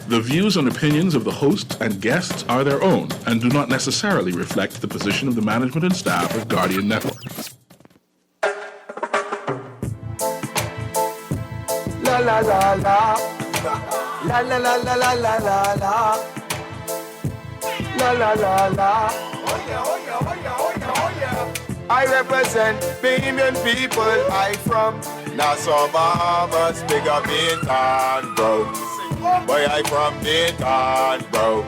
The views and opinions of the hosts and guests are their own and do not necessarily reflect the position of the management and staff of Guardian Network. La la la la, la la la la la la la la, la la la la. Oh yeah, oh yeah, oh yeah, oh yeah, oh yeah. I represent the Indian people. I from Nassau, Bahamas, big up Bintan, bro. Boy, I from Bintan, bro.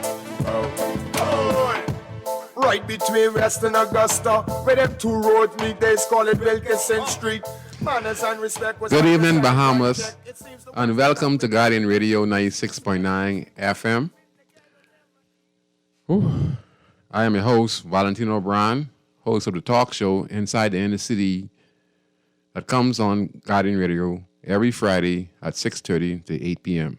Right between West and Augusta, where them two roads meet, they call it Wilkinson Street. Good evening, Bahamas, and welcome to Guardian Radio 96.9 FM. I am your host, Valentino Brown, host of the talk show Inside the Inner City that comes on Guardian Radio every Friday at 6:30 to 8 p.m.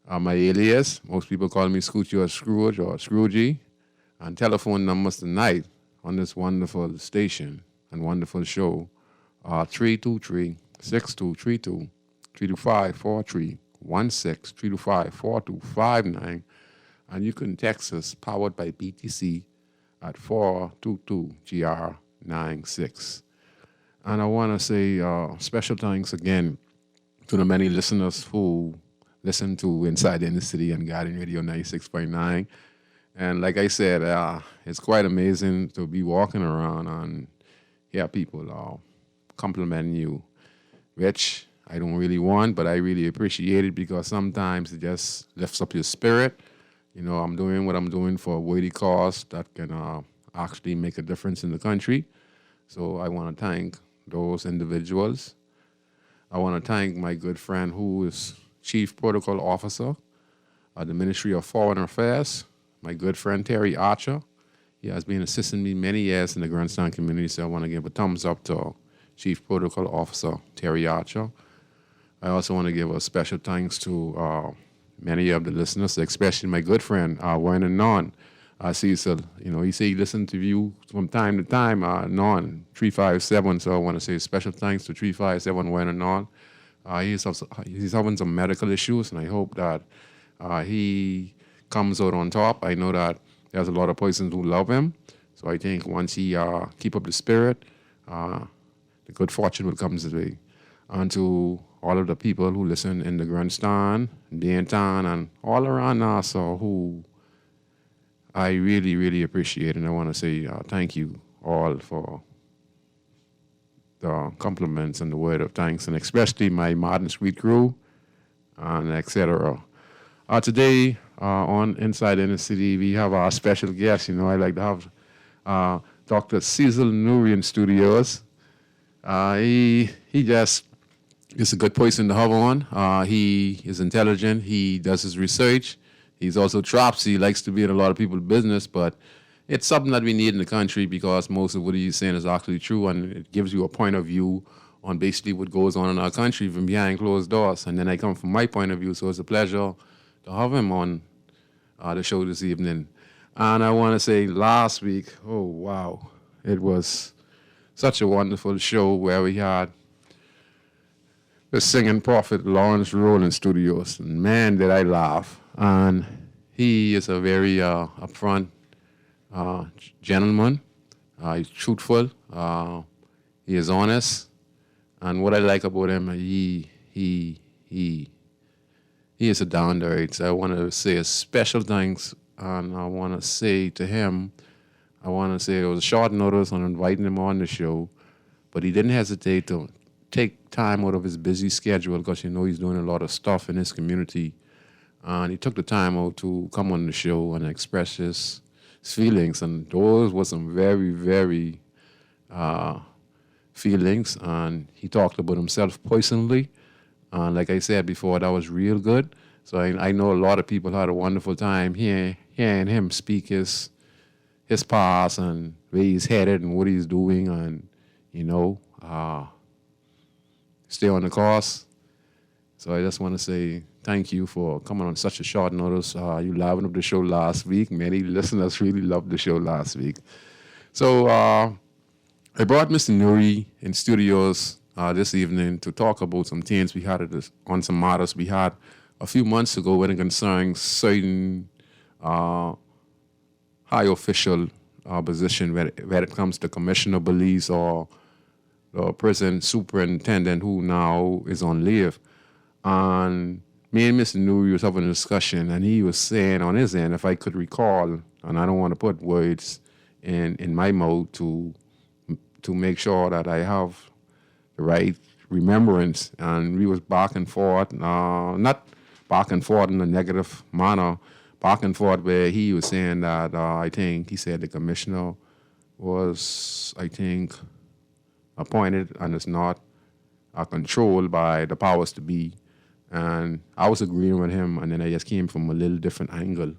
My alias, most people call me Scoochie or Scrooge or Scroogey, and telephone numbers tonight on this wonderful station and wonderful show are 323-6232, 325-4316, 325-4259, and you can text us, powered by BTC, at 422-GR96. And I want to say special thanks again to the many listeners who listen to Inside the Inner City and Guardian Radio 96.9. And like I said, it's quite amazing to be walking around and hear people complimenting you, which I don't really want, but I really appreciate it because sometimes it just lifts up your spirit. You know, I'm doing what I'm doing for a worthy cause that can actually make a difference in the country. So I want to thank those individuals. I want to thank my good friend who is Chief Protocol Officer at the Ministry of Foreign Affairs, my good friend Terry Archer. He has been assisting me many years in the Grandstand community, so I want to give a thumbs up to Chief Protocol Officer Terry Archer. I also want to give a special thanks to many of the listeners, especially my good friend, Werner Non. Cecil, you know, he said he listened to you from time to time, Non, 357, so I want to say special thanks to 357 Werner Non. He's having some medical issues, and I hope that he comes out on top. I know that there's a lot of persons who love him, so I think once he keep up the spirit, the good fortune will come his way. And to all of the people who listen in the Grandstand, Bintan, and all around Nassau who I really, really appreciate, and I want to say thank you all for the compliments and the word of thanks, and especially my Martin Street crew, and etc. Today, on Inside Inner City, we have our special guest. You know, I like to have Dr. Cecil Nouri in studios. He just is a good person to have on. He is intelligent. He does his research. He's also tropsy. He likes to be in a lot of people's business, but it's something that we need in the country because most of what he's saying is actually true, and it gives you a point of view on basically what goes on in our country from behind closed doors. And then I come from my point of view, so it's a pleasure to have him on the show this evening. And I want to say last week, oh, wow, it was such a wonderful show where we had the singing prophet Lawrence Roll in studios. And man, did I laugh. And he is a very upfront gentleman. He's truthful. He is honest. And what I like about him, he is a down to earth. So I want to say a special thanks, and I want to say to him, I want to say it was a short notice on inviting him on the show, but he didn't hesitate to take time out of his busy schedule because you know he's doing a lot of stuff in his community. And he took the time out to come on the show and express his feelings. And those were some very, very feelings. And he talked about himself personally. And like I said before, that was real good. So I know a lot of people had a wonderful time hearing him speak his past and where he's headed and what he's doing and, you know, stay on the course. So I just want to say thank you for coming on such a short notice. You livened up the show last week. Many listeners really loved the show last week. So I brought Mr. Nouri in studios this evening to talk about some things we had on some matters we had a few months ago when it concerns certain high official position when it comes to commissioner of police or the prison superintendent who now is on leave. And me and Mr. Nuri was having a discussion, and he was saying on his end, if I could recall, and I don't want to put words in my mouth to make sure that I have the right remembrance, and we was back and forth, not back and forth in a negative manner, back and forth where he was saying that I think he said the commissioner was, I think, appointed and is not controlled by the powers to be. And I was agreeing with him, and then I just came from a little different angle.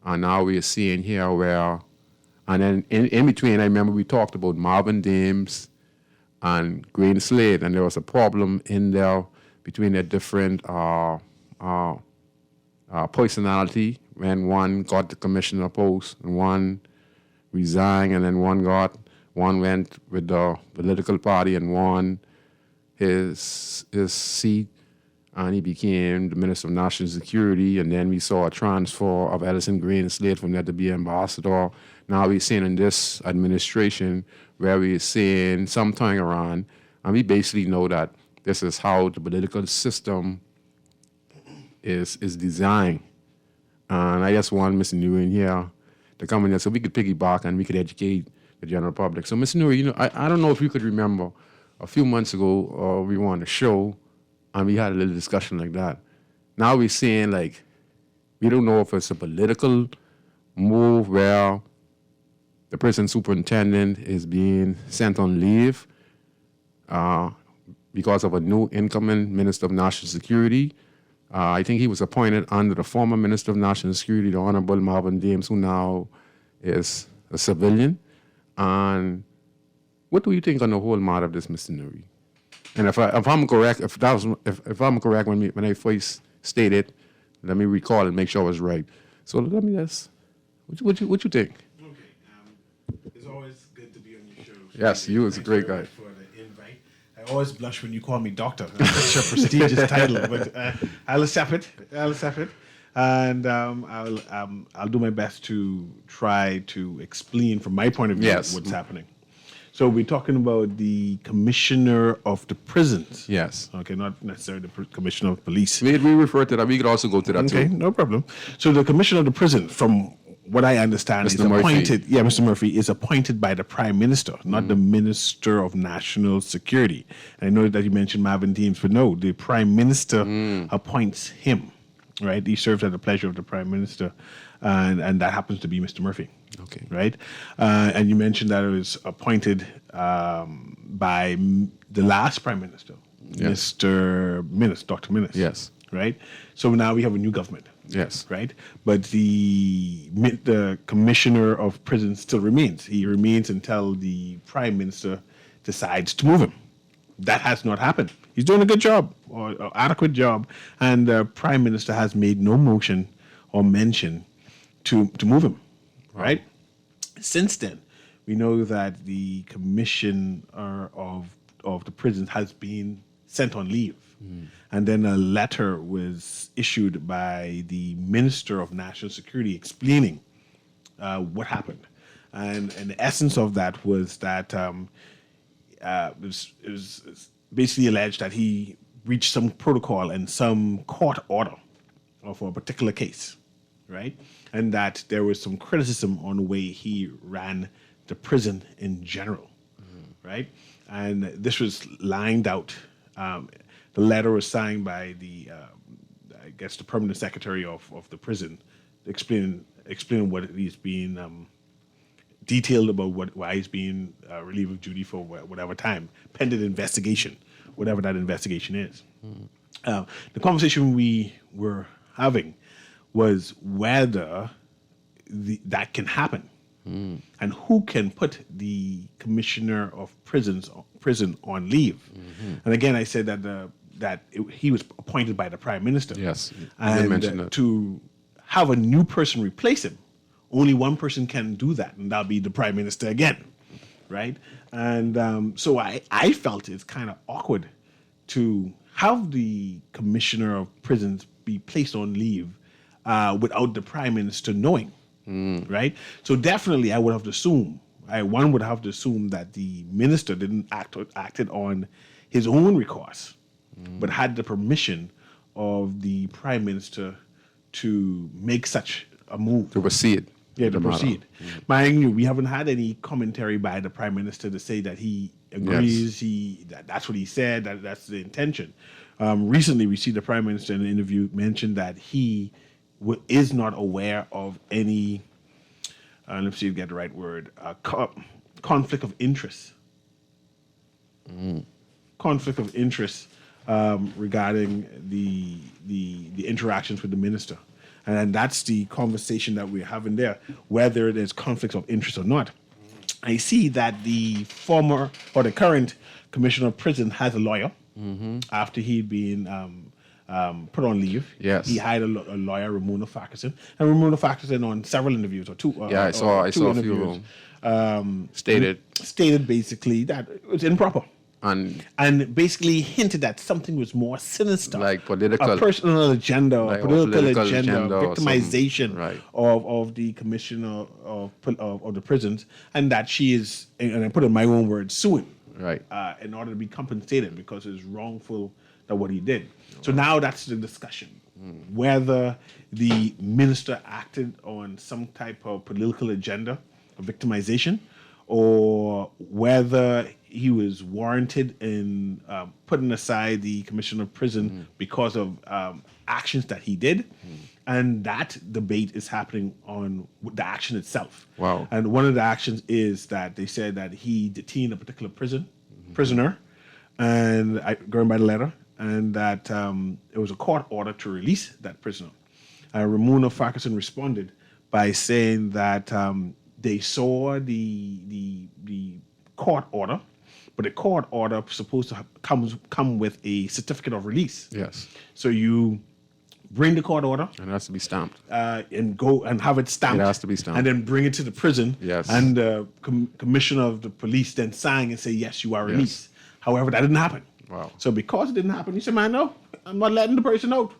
And now we're seeing here where, and then in between, I remember we talked about Marvin Dames and Green Slade, and there was a problem in there between their different personality when one got the commissioner post and one resigned, and then one went with the political party and won his seat, and he became the Minister of National Security. And then we saw a transfer of Ellison Green Slade from there to be ambassador. Now we're seeing in this administration where we're seeing some turning around, and we basically know that this is how the political system is designed. And I just want Mr. Nuri in here to come in here so we could piggyback and we could educate the general public. So, Mr. Nuri, I don't know if you could remember a few months ago we were on a show and we had a little discussion like that. Now we're seeing we don't know if it's a political move where the prison superintendent is being sent on leave because of a new incoming Minister of National Security. I think he was appointed under the former Minister of National Security, the Honorable Marvin Dames, who now is a civilian. And what do you think on the whole matter of this, Mr. Nuri? And if I'm correct, if I'm correct when I first stated, let me recall and make sure I was right. So let me ask, what you think? Okay, it's always good to be on your show. Yes, you was a great guy. For the invite. I always blush when you call me doctor. That's such a prestigious title, but I'll accept it. And I'll do my best to try to explain from my point of view what's happening. So we're talking about the commissioner of the prisons. Yes. Okay, not necessarily the commissioner of police. We refer to that. We could also go to that Okay, too. no problem. So the commissioner of the prison, from what I understand, Mr. is Murphy. appointed. Yeah, Mr. Murphy is appointed by the Prime Minister, not the Minister of National Security. And I know that you mentioned Marvin Dames, but no, the Prime Minister appoints him. Right, he serves at the pleasure of the Prime Minister, and that happens to be Mr. Murphy. Okay. Right, and you mentioned that it was appointed by the last Prime Minister, Yes. Mr. Minnis, Dr. Minnis. Yes. Right. So now we have a new government. Yes. Right, but the commissioner of prisons still remains. He remains until the Prime Minister decides to move him. That has not happened. He's doing a good job or adequate job, and the Prime Minister has made no motion or mention to move him. Right. Since then, we know that the commissioner of the prisons has been sent on leave, and then a letter was issued by the Minister of National Security explaining what happened, and the essence of that was that. It was basically alleged that he breached some protocol and some court order for a particular case, right? And that there was some criticism on the way he ran the prison in general, right? And this was lined out. The letter was signed by the permanent secretary of the prison, explaining what he's being. Detailed about why he's being relieved of duty for whatever time, pending investigation, whatever that investigation is. The conversation we were having was whether that can happen, and who can put the commissioner of prison on leave. And again, I said that he was appointed by the Prime Minister. Yes, you did and mention that. To have a new person replace him. Only one person can do that, and that'll be the Prime Minister again, right? And so I felt it's kind of awkward to have the commissioner of prisons be placed on leave without the prime minister knowing, right? So definitely, I would have to assume, one would have to assume that the minister didn't acted on his own recourse, but had the permission of the prime minister to make such a move. To proceed. Yeah, to with the matter. proceed. Mind you, we haven't had any commentary by the prime minister to say that he agrees. That's what he said. That's the intention. Recently, we see the prime minister in an interview mention that he is not aware of any. Let's see if I get the right word. Conflict of interest. Conflict of interest regarding the interactions with the minister. And that's the conversation that we're having there, whether there's conflicts of interest or not. I see that the former or the current commissioner of prison has a lawyer after he'd been put on leave. Yes. He hired a lawyer, Ramona Farquharson. And Ramona Farquharson on several interviews, or two. I saw a few stated basically that it was improper. And basically hinted that something was more sinister, like political, a personal agenda, like political agenda, or victimization right. of the commissioner of the prisons, and that she is, and I put in my own words, suing, right. in order to be compensated because it's wrongful that what he did. So now that's the discussion, whether the minister acted on some type of political agenda of victimization, or whether he was warranted in putting aside the commissioner of prison because of actions that he did. And that debate is happening on the action itself. Wow. And one of the actions is that they said that he detained a particular prisoner, and going by the letter, and that it was a court order to release that prisoner. Ramona Farquharson responded by saying that they saw the court order, but the court order supposed to come with a certificate of release. Yes. So you bring the court order And it has to be stamped. and go and have it stamped. It has to be stamped. And then bring it to the prison. Yes. And the commissioner of the police then sign and say, yes, you are released. However, that didn't happen. Wow. So because it didn't happen, he said, man, no, I'm not letting the person out.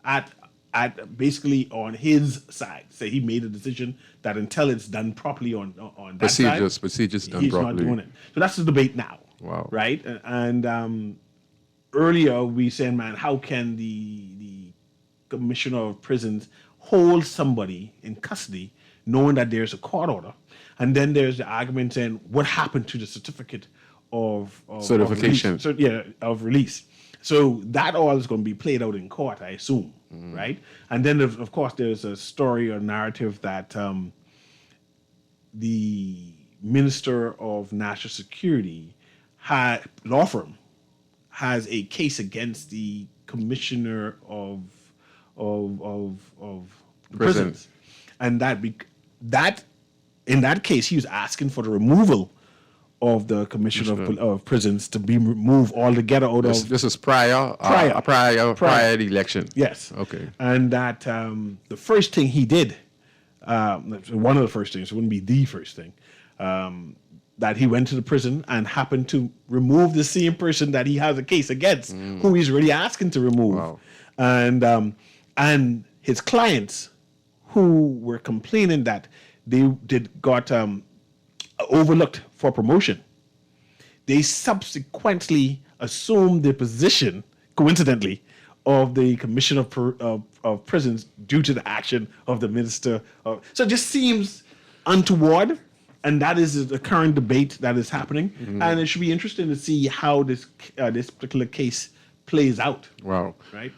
At basically on his side. So he made a decision that until it's done properly on that side, procedures done he's properly. not doing it. So that's the debate now. Wow. Right? And earlier we said, man, how can the commissioner of prisons hold somebody in custody knowing that there's a court order? And then there's the argument saying, what happened to the certificate of Certification. of release? So that all is going to be played out in court, I assume, right? And then, of course, there's a story or narrative that the Minister of National Security law firm has a case against the Commissioner of prisons, and that in that case he was asking for the removal of the Commissioner of Prisons to be removed altogether out of. This is prior the election. Yes. Okay. And that the first thing he did, one of the first things, it wouldn't be the first thing, that he went to the prison and happened to remove the same person that he has a case against, who he's really asking to remove. Wow. And his clients, who were complaining that they got overlooked for promotion, they subsequently assumed the position, coincidentally, of the Commissioner of Prisons due to the action of the Minister. So it just seems untoward, and that is the current debate that is happening. And it should be interesting to see how this particular case plays out. Wow. Right?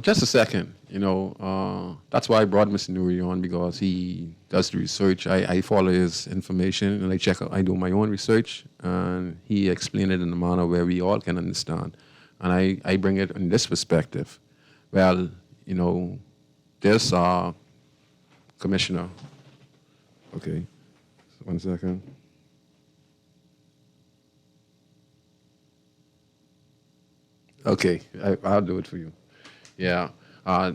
Just a second. That's why I brought Mr. Nuri on, because he does the research. I follow his information and I do my own research, and he explained it in a manner where we all can understand. And I bring it in this perspective. Well, this commissioner. Okay, 1 second. Okay, I'll do it for you. Yeah,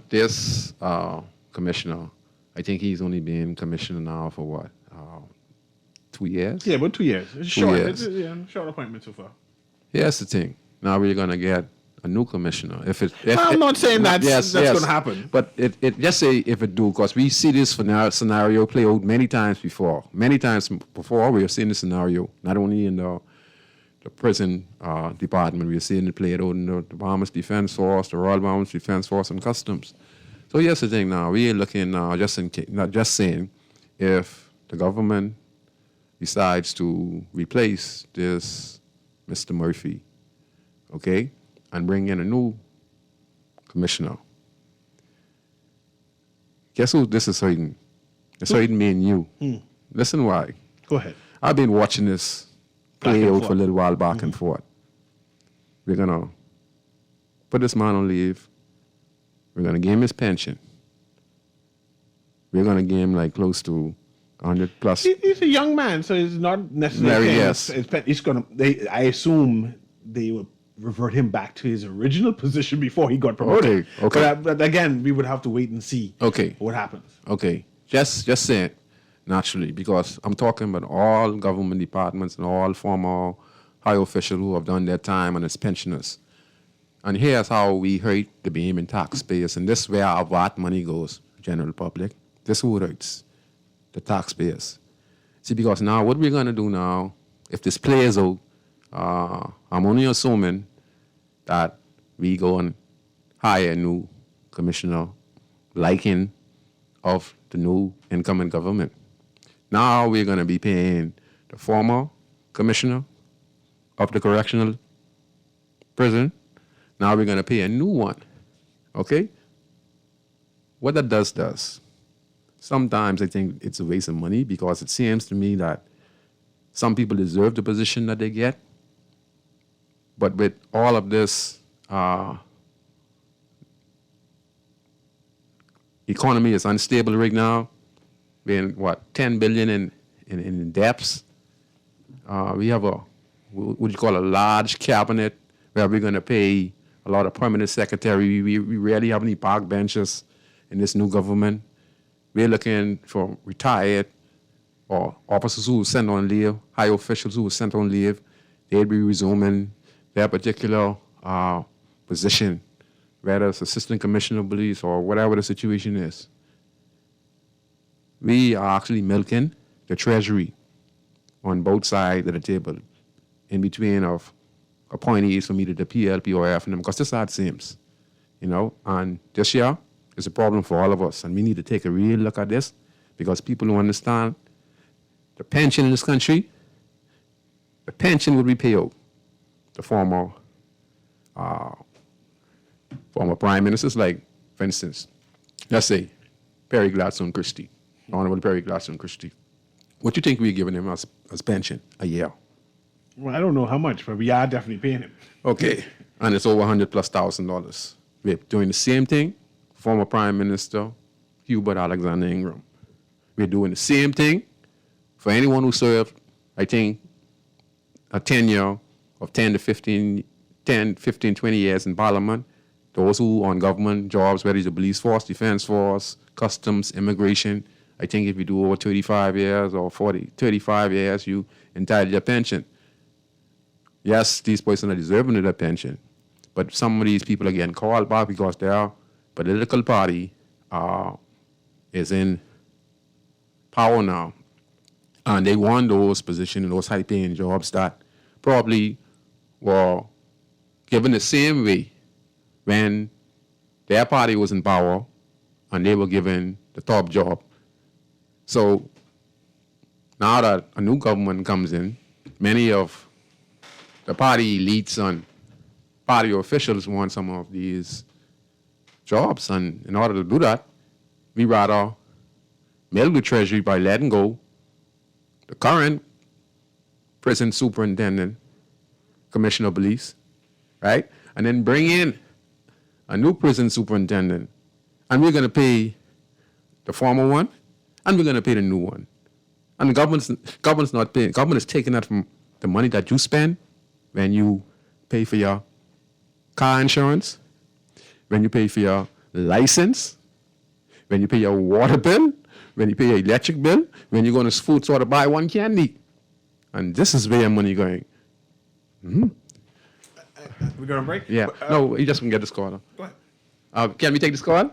this commissioner, I think he's only been commissioner now for what, 2 years? Yeah, about 2 years. It's 2 short. years. It's short appointment so far. Here's the thing. Now we're going to get a new commissioner. I'm not saying that's yes, going yes. to happen. But it just say if it do, because we see this scenario play out many times before. Many times before, we have seen this scenario, not only in the prison department, we are seeing it played out in the Bahamas Defense Force, the Royal Bahamas Defense Force, and Customs. So here's the thing now, we are looking now, not just saying, if the government decides to replace this Mr. Murphy, okay, and bring in a new commissioner, guess who this is hurting? It's hurting me and you. Listen why. Go ahead. I've been watching this play Back and out for a forth. little while back and forth. We're going to put this man on leave. We're going to give him his pension. We're going to give him like close to 100 plus. He's a young man, so it's not necessarily. Very, saying yes. It's going to. I assume they will revert him back to his original position before he got promoted. Okay. But again, we would have to wait and see. Okay. What happens? Okay, just say it naturally, because I'm talking about all government departments and all former high officials who have done their time and as pensioners. And here's how we hurt the Bahamian taxpayers, and this is where our VAT money goes, general public. This is who hurts the taxpayers. See, because now what we're going to do now, if this plays out, I'm only assuming that we go and hire a new commissioner liking of the new incoming government. Now we're going to be paying the former commissioner of the correctional prison. Now we're going to pay a new one, okay? What that does, sometimes I think it's a waste of money, because it seems to me that some people deserve the position that they get. But with all of this, economy is unstable right now. We're in, 10 billion in debts. We have what you call a large cabinet where we're going to pay a lot of permanent secretary. We rarely have any park benches in this new government. We're looking for retired or officers who were sent on leave, high officials who were sent on leave. They'll be resuming their particular position, whether it's assistant commissioner of police or whatever the situation is. We are actually milking the treasury on both sides of the table, in between of appointees from either the PLP or FNM, because this is how it seems, and this year is a problem for all of us, and we need to take a real look at this, because people don't understand the pension in this country. The pension would be paid out. The former prime ministers, like, for instance, let's say Perry Gladstone Christie, Honorable Perry Gladstone Christie. What do you think we're giving him as pension a year? Well, I don't know how much, but we are definitely paying him. Okay, and it's over $100,000+. We're doing the same thing, former Prime Minister Hubert Alexander Ingram. We're doing the same thing for anyone who served, I think, a tenure of 10, 15, 20 years in Parliament. Those who on government jobs, whether it's the police force, defense force, customs, immigration. I think if you do over 35 years or 35 years, you entitled your pension. Yes, these persons are deserving of their pension, but some of these people are getting called back because their political party is in power now, and they want those positions and those high-paying jobs that probably were given the same way when their party was in power and they were given the top job. So now that a new government comes in, many of the party elites and party officials want some of these jobs. And in order to do that, we rather milk the treasury by letting go the current prison superintendent, commissioner of police, right? And then bring in a new prison superintendent. And we're going to pay the former one, and we're going to pay the new one. And the government's not paying. Government is taking that from the money that you spend when you pay for your car insurance, when you pay for your license, when you pay your water bill, when you pay your electric bill, when you go to food store to buy one candy. And this is where your money going. We're going to break? Yeah. No, he just can get this caller. Go ahead. Can we take this call?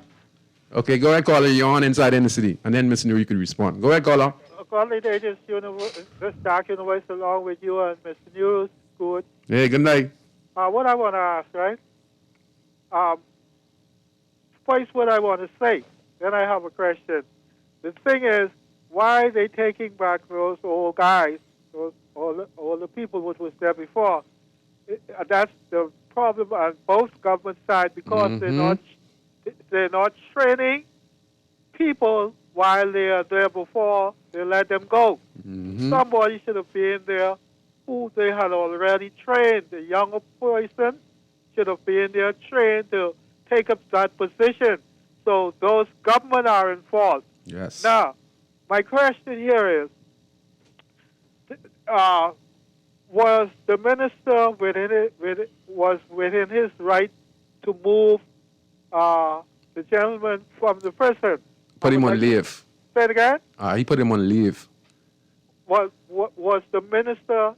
Okay, go ahead, caller. You're on Inside in the City. And then Mr. Nuri, you can respond. Go ahead, caller. Calling this Dark Universe along with you and Mr. News. Good. Hey, good night. What I want to ask, right? First, what I want to say. Then I have a question. The thing is, why are they taking back those old guys, all the people which was there before? That's the problem on both government sides because they're not training people while they are there before they let them go. Somebody should have been there who they had already trained. The younger person should have been there trained to take up that position. So those government are in fault. Yes. Now, my question here is, was the minister was within his right to move the gentleman from the prison? Put him on leave. Say it again? He put him on leave. Was the minister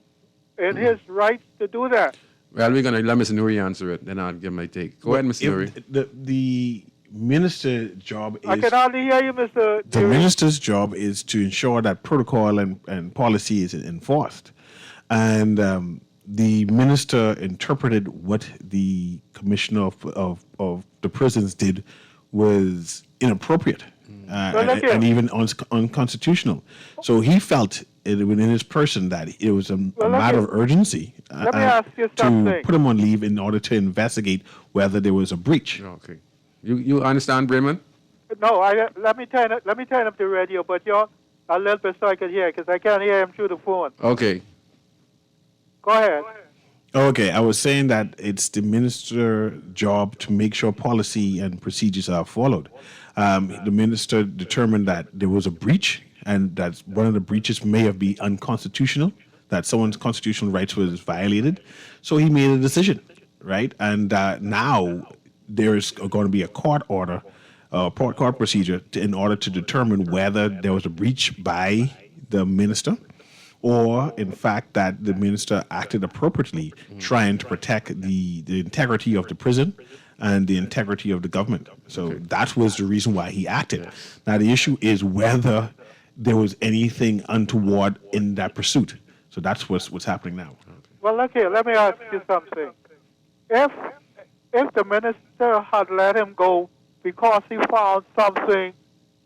in his rights to do that? Well, we're going to let Mr. Nuri answer it, then I'll give my take. Go ahead, Mr. Nuri. The minister's job is... I can hardly hear you, Mr. The Nuri. minister's job is to ensure that protocol and policy is enforced. And the minister interpreted what the commissioner of the prisons did was inappropriate and even unconstitutional. So he felt within his person that it was a matter of urgency let me ask you to something. put him on leave in order to investigate whether there was a breach. Okay. You understand, Bremen? No, let me turn up the radio, but you're a little bit so I can hear because I can't hear him through the phone. Okay. Go ahead. Okay, I was saying that it's the minister's job to make sure policy and procedures are followed. The minister determined that there was a breach and that one of the breaches may have been unconstitutional, that someone's constitutional rights was violated. So he made a decision, right? And now there's going to be a court order, court procedure in order to determine whether there was a breach by the minister or, in fact, that the minister acted appropriately, trying to protect the integrity of the prison and the integrity of the government. So that was the reason why he acted. Now, the issue is whether there was anything untoward in that pursuit. So that's what's happening now. Well, look here. Let me ask you something. If the minister had let him go because he found something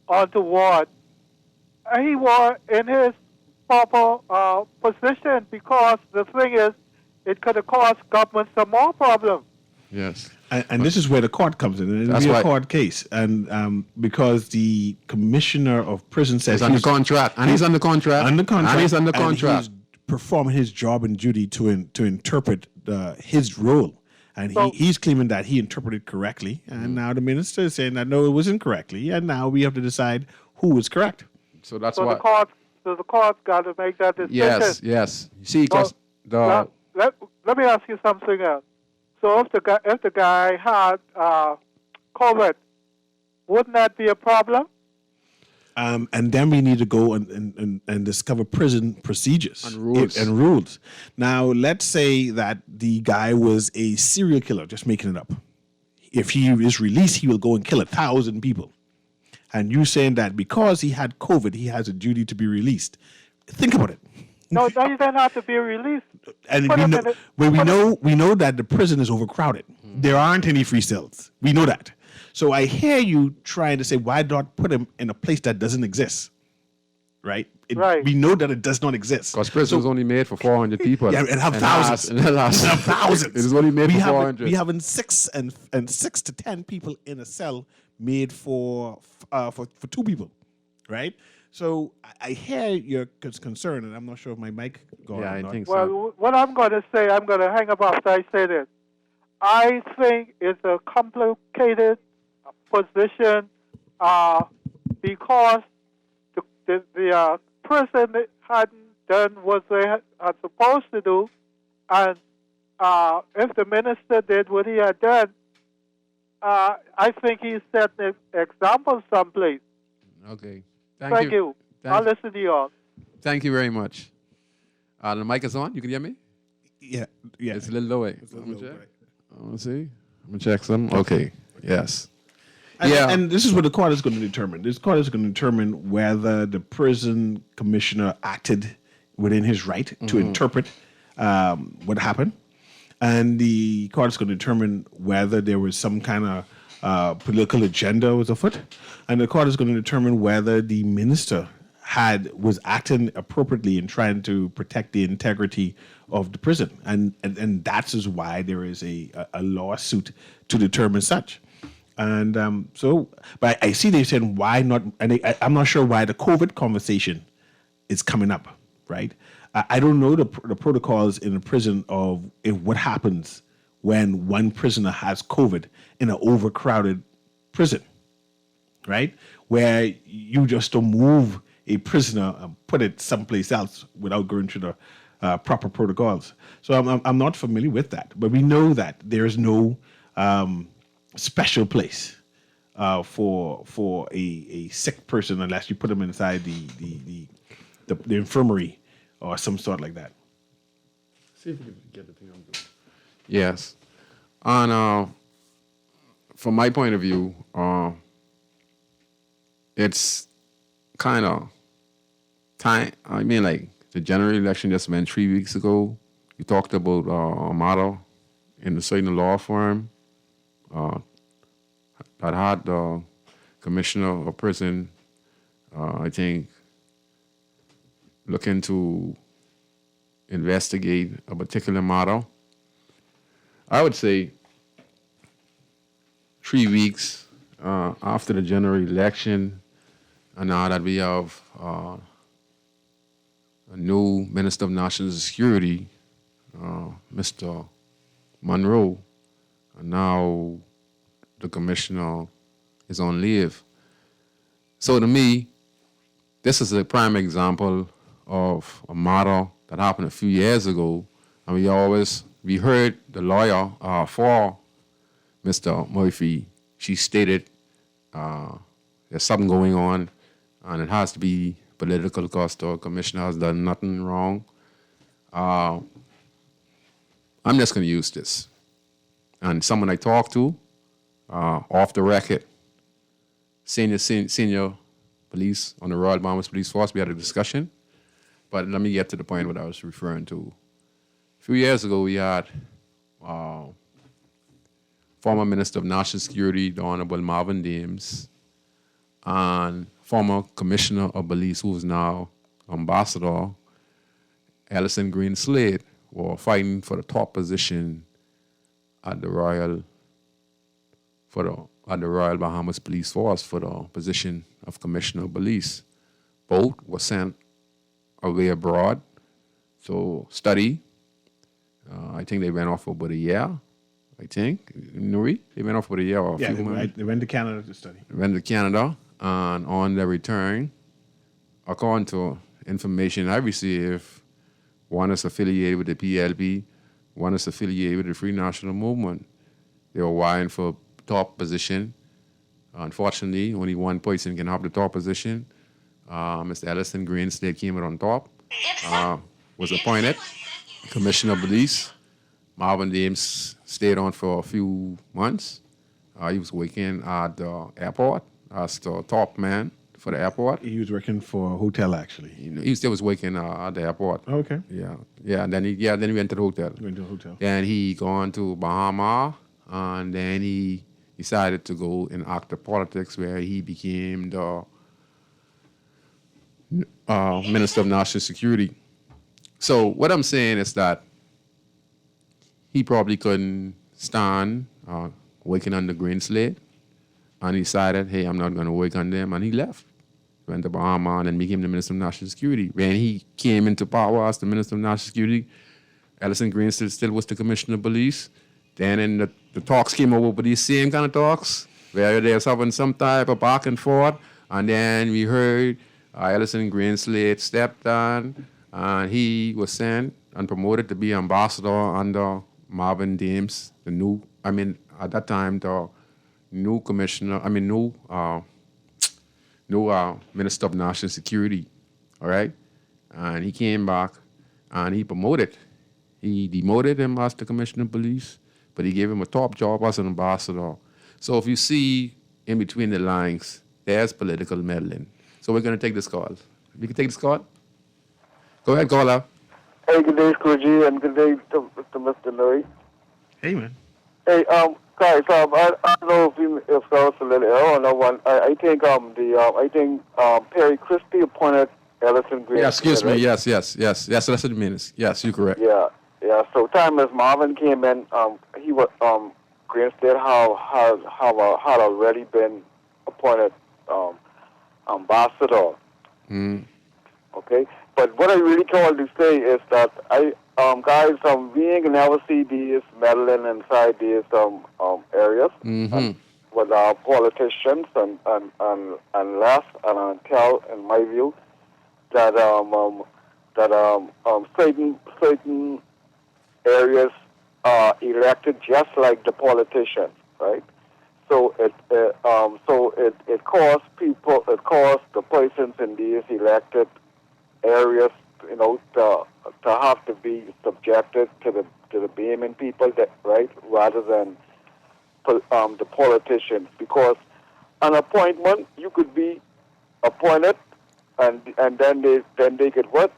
untoward, he was in his proper position because the thing is, it could have caused government some more problems. Yes. And this is where the court comes in. And it'll That's be a right. court case. And because the commissioner of prison says He's under contract. And he's under contract. Under contract. And he's under and contract. he's performing his job and duty to interpret his role. And he's claiming that he interpreted correctly. And now the minister is saying that no, it was incorrectly. And now we have to decide who is correct. So that's So why. the court got to make that decision. Yes. You see, because Let me ask you something else. So if the guy had COVID, wouldn't that be a problem? And then we need to go and discover prison procedures And rules. Now, let's say that the guy was a serial killer, just making it up. If he is released, he will go and kill 1,000 people. And you saying that because he had COVID, he has a duty to be released. Think about it. No, he doesn't have to be released. And Put him we know that the prison is overcrowded. There aren't any free cells. We know that. So I hear you trying to say, why not put him in a place that doesn't exist? Right? Right. We know that it does not exist. Because prison was only made for 400 people. Yeah, and have thousands. And have thousands. It is only made for 400. We having 6 to 10 people in a cell made for 2 people, right? So I hear your concern, and I'm not sure if my mic got Yeah, or I not. think so. Well, what I'm going to say, I'm going to hang up after I say this. I think it's a complicated position because the person hadn't done what they had supposed to do, and if the minister did what he had done, I think he set an example someplace. Okay. Thank you. I'll listen to you all. Thank you very much. The mic is on. You can hear me? Yeah, yeah. It's a little low. a I'm little gonna check. way. I'm gonna see. I'm gonna check some. Okay. Yes. And, Yeah. and this is what the court is going to determine. This court is going to determine whether the prison commissioner acted within his right to interpret what happened. And the court is going to determine whether there was some kind of political agenda was afoot. And the court is going to determine whether the minister was acting appropriately in trying to protect the integrity of the prison. And that is why there is a lawsuit to determine such. And but I see they're saying why not, and I'm not sure why the COVID conversation is coming up, right? I don't know the protocols in a prison of what happens when one prisoner has COVID in an overcrowded prison, right? Where you just don't move a prisoner and put it someplace else without going through the proper protocols. So I'm not familiar with that, but we know that there is no special place for a sick person unless you put them inside the infirmary or some sort like that. See if we can get the thing I'm doing. Yes. And from my point of view, it's kind of time. I mean, like the general election just went 3 weeks ago. You talked about a model in the certain law firm that had the commissioner of prison, I think, looking to investigate a particular model. I would say 3 weeks after the general election, and now that we have a new Minister of National Security, Mr. Monroe, and now the commissioner is on leave. So to me, this is a prime example of a model that happened a few years ago, and we heard the lawyer for Mr. Murphy. She stated there's something going on, and it has to be political because the commissioner has done nothing wrong. I'm just going to use this. And someone I talked to, off the record, senior police on the Royal Bahamas Police Force, we had a discussion. But let me get to the point what I was referring to. A few years ago, we had former Minister of National Security, the Honorable Marvin Dames, and former Commissioner of Police, who is now Ambassador, Ellison Green Slade, were fighting for the top position at the Royal Bahamas Police Force for the position of Commissioner of Police. Both were sent away abroad to study. I think they went off for about a year. I think, Nuri, they went off for a year or a few months. They went to Canada to study. They went to Canada, and on their return, according to information I received, one is affiliated with the PLP, one is affiliated with the Free National Movement. They were vying for top position. Unfortunately, only one person can have the top position. Mr. Ellison Green Slade came out on top, was appointed Commissioner of Police. Marvin Dames stayed on for a few months. He was working at the airport as the top man for the airport. He was working for a hotel, actually. He still was working at the airport. Oh, okay. Yeah. And then he went to the hotel. Went to a hotel. Then he gone to Bahama, and then he decided to go in active politics, where he became the Minister of National Security. So what I'm saying is that he probably couldn't stand working under Green Slade, and he decided, hey, I'm not going to work on them, and he left. Went to Bahama and then became the Minister of National Security. When he came into power as the Minister of National Security, Ellison Green still was the Commissioner of Police. Then the talks came over with these same kind of talks, where they was having some type of back and forth, and then we heard Ellison Green Slade stepped down, and he was sent and promoted to be ambassador under Marvin Dames, at that time, the new Minister of National Security, all right? And he came back, and he promoted He demoted him as the commissioner of police, but he gave him a top job as an ambassador. So if you see in between the lines, there's political meddling. So we're going to take this call. We can take this call? Go ahead, caller. Hey, good day, Scroogy, and good day to Mr. Louis. Hey, man. Hey, guys, I don't know if that was a little error on one. I think Perry Christie appointed Ellison Green. Yeah, excuse me. right? Yes. That's what it means. Yes, you're correct. Yeah. So time as Marvin came in, he was Grinstead had already been appointed ambassador. Mm. Okay, but what I really called to say is that guys, we ain't gonna never see these meddling inside these areas with our politicians unless and until, in my view, that certain areas are elected just like the politicians, right? So it costs people, it costs the persons in these elected areas, to have to be subjected to the Bahamian people, that right, rather than the politicians, because an appointment, you could be appointed, and then they could what?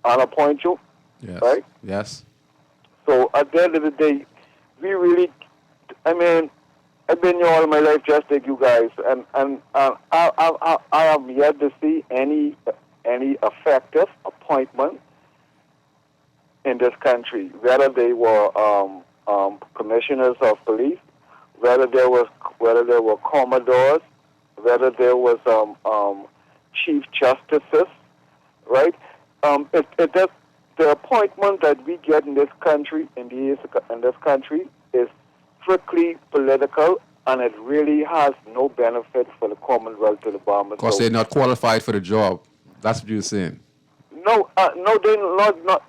Unappoint you, Yes. right? Yes. So at the end of the day, we really, I mean, I've been here all my life just like you guys, and I have yet to see any effective appointment in this country, whether they were commissioners of police, whether they were commodores, whether there was chief justices, right? The appointment that we get in this country, is strictly political, and it really has no benefit for the Commonwealth to the Bahamas. Because they're not qualified for the job. That's what you're saying. No, they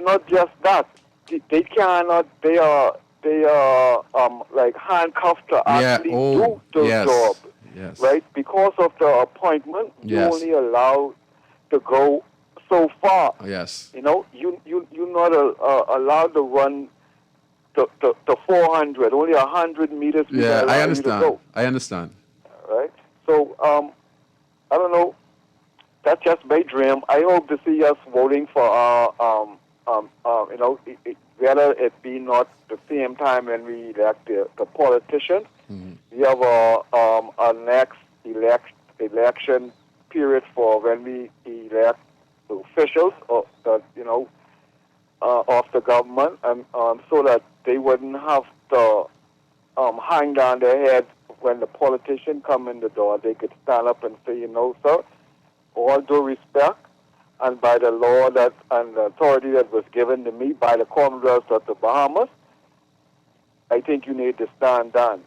not just that. They cannot. They are like handcuffed to actually do the job. Yes. Right? Because of the appointment, Yes. you only allowed to go so far. Yes. You're not allowed to run to 400. Only 100 meters. we Yeah, allow I you to understand. go. I understand. Right? So, I don't know. That's just my dream. I hope to see us voting for whether it be not the same time when we elect the politicians. Mm-hmm. We have our next election period for when we elect the officials of the government, and so that they wouldn't have to hang down their head when the politician come in the door. They could stand up and say, sir, all due respect, and by the law that and the authority that was given to me by the Commonwealth of the Bahamas, I think you need to stand down,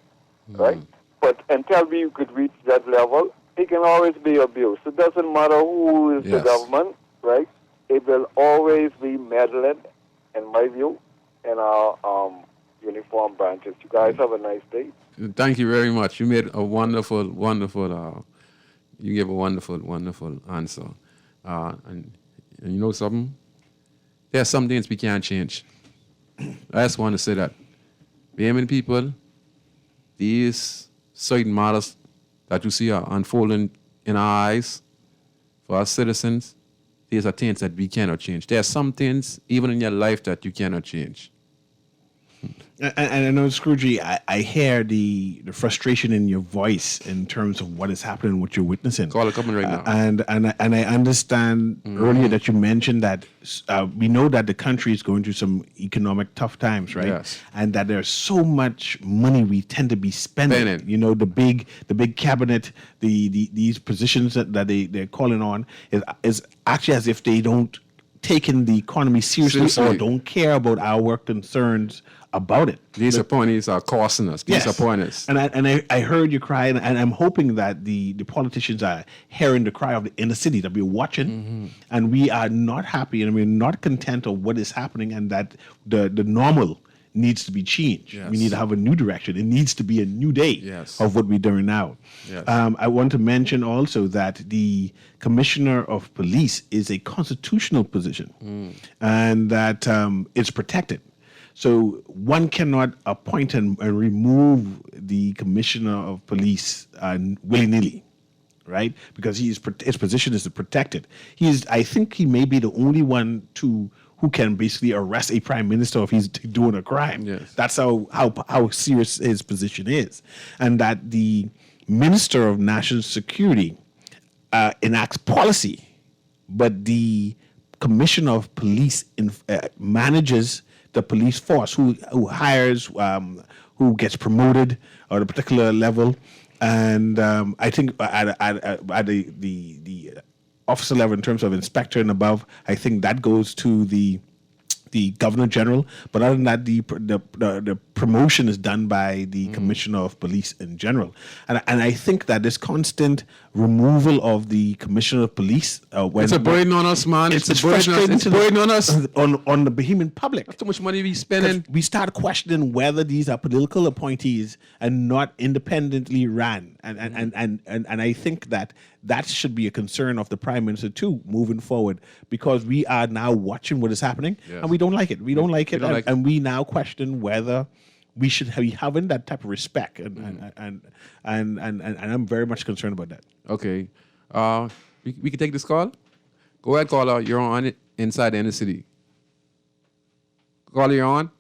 right? But until we could reach that level, it can always be abused. It doesn't matter who is the government, right? It will always be meddling, in my view, in our uniform branches. You guys have a nice day. Thank you very much. You made a wonderful, wonderful, you gave a wonderful, wonderful answer. And you know something? There are some things we can't change. I just want to say that. Bahamian people, these certain matters that you see are unfolding in our eyes for our citizens, these are things that we cannot change. There are some things, even in your life, that you cannot change. And I know, Scroogey, I hear the frustration in your voice in terms of what is happening, what you're witnessing. Call it coming right now. And I understand earlier that you mentioned that we know that the country is going through some economic tough times, right? Yes. And that there's so much money we tend to be spending. The big cabinet, these positions that they're calling on is actually as if they don't taking the economy seriously or don't care about our concerns about it. These appointees are costing us. These appointees. And I heard you cry, and I'm hoping that the politicians are hearing the cry of the inner city, that we're watching, and we are not happy and we're not content of what is happening, and that the normal needs to be changed. Yes. We need to have a new direction. It needs to be a new day of what we're doing now. Yes. I want to mention also that the Commissioner of Police is a constitutional position, and that it's protected. So one cannot appoint and remove the commissioner of police willy-nilly, right? Because his position is to protect it. I think he may be the only one who can basically arrest a prime minister if he's doing a crime. Yes. That's how serious his position is. And that the Minister of National Security enacts policy, but the Commissioner of Police manages the police force, who hires, who gets promoted at a particular level, and I think at the officer level in terms of inspector and above, I think that goes to the governor general. But other than that, the promotion is done by the commissioner of police in general. And I think that this constant removal of the commissioner of police, It's a burden on us, man. It's a burden on us. on the Bahamian public. That's too much money we spending. We start questioning whether these are political appointees and not independently ran, and I think that should be a concern of the prime minister too, moving forward, because we are now watching what is happening, Yes. and we don't like it. We don't like it, don't like it. and we now question whether we should be having that type of respect, and I'm very much concerned about that. Okay. We can take this call. Go ahead, caller. You're on it inside the inner city. Caller, you're on.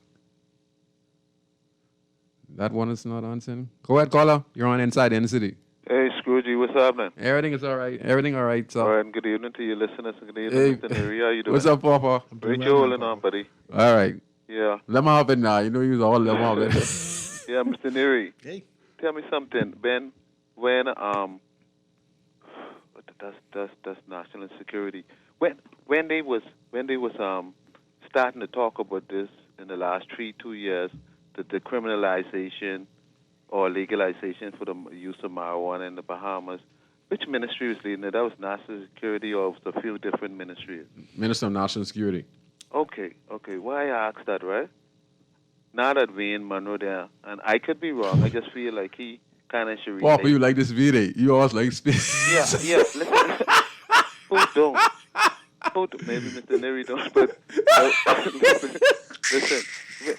That one is not answering. Go ahead, caller. You're on inside the inner city. Hey, Scroogey, what's happening? Everything is all right. Everything all right, All sir. right, and good evening to your listeners. And good Hey. evening, Mr. Neri. How you doing? What's up, Papa? Great you holding on, buddy. All right. Yeah. Let me hop in now. You know you was all let me hop in. Yeah, Mr. Neri. Hey. Tell me something, Ben. When that's national security. When they was starting to talk about this in the last 2 years, the decriminalization or legalization for the use of marijuana in the Bahamas, which ministry was leading it? That was national security, or was it a few different ministries? Minister of National Security. Okay. Why I asked that, right? Now that Wayne Monroe there, and I could be wrong, I just feel like he kind of should relate. Papa, you like this video? You always like Yeah. Listen. Who don't? Maybe Mr. Neri don't, but listen.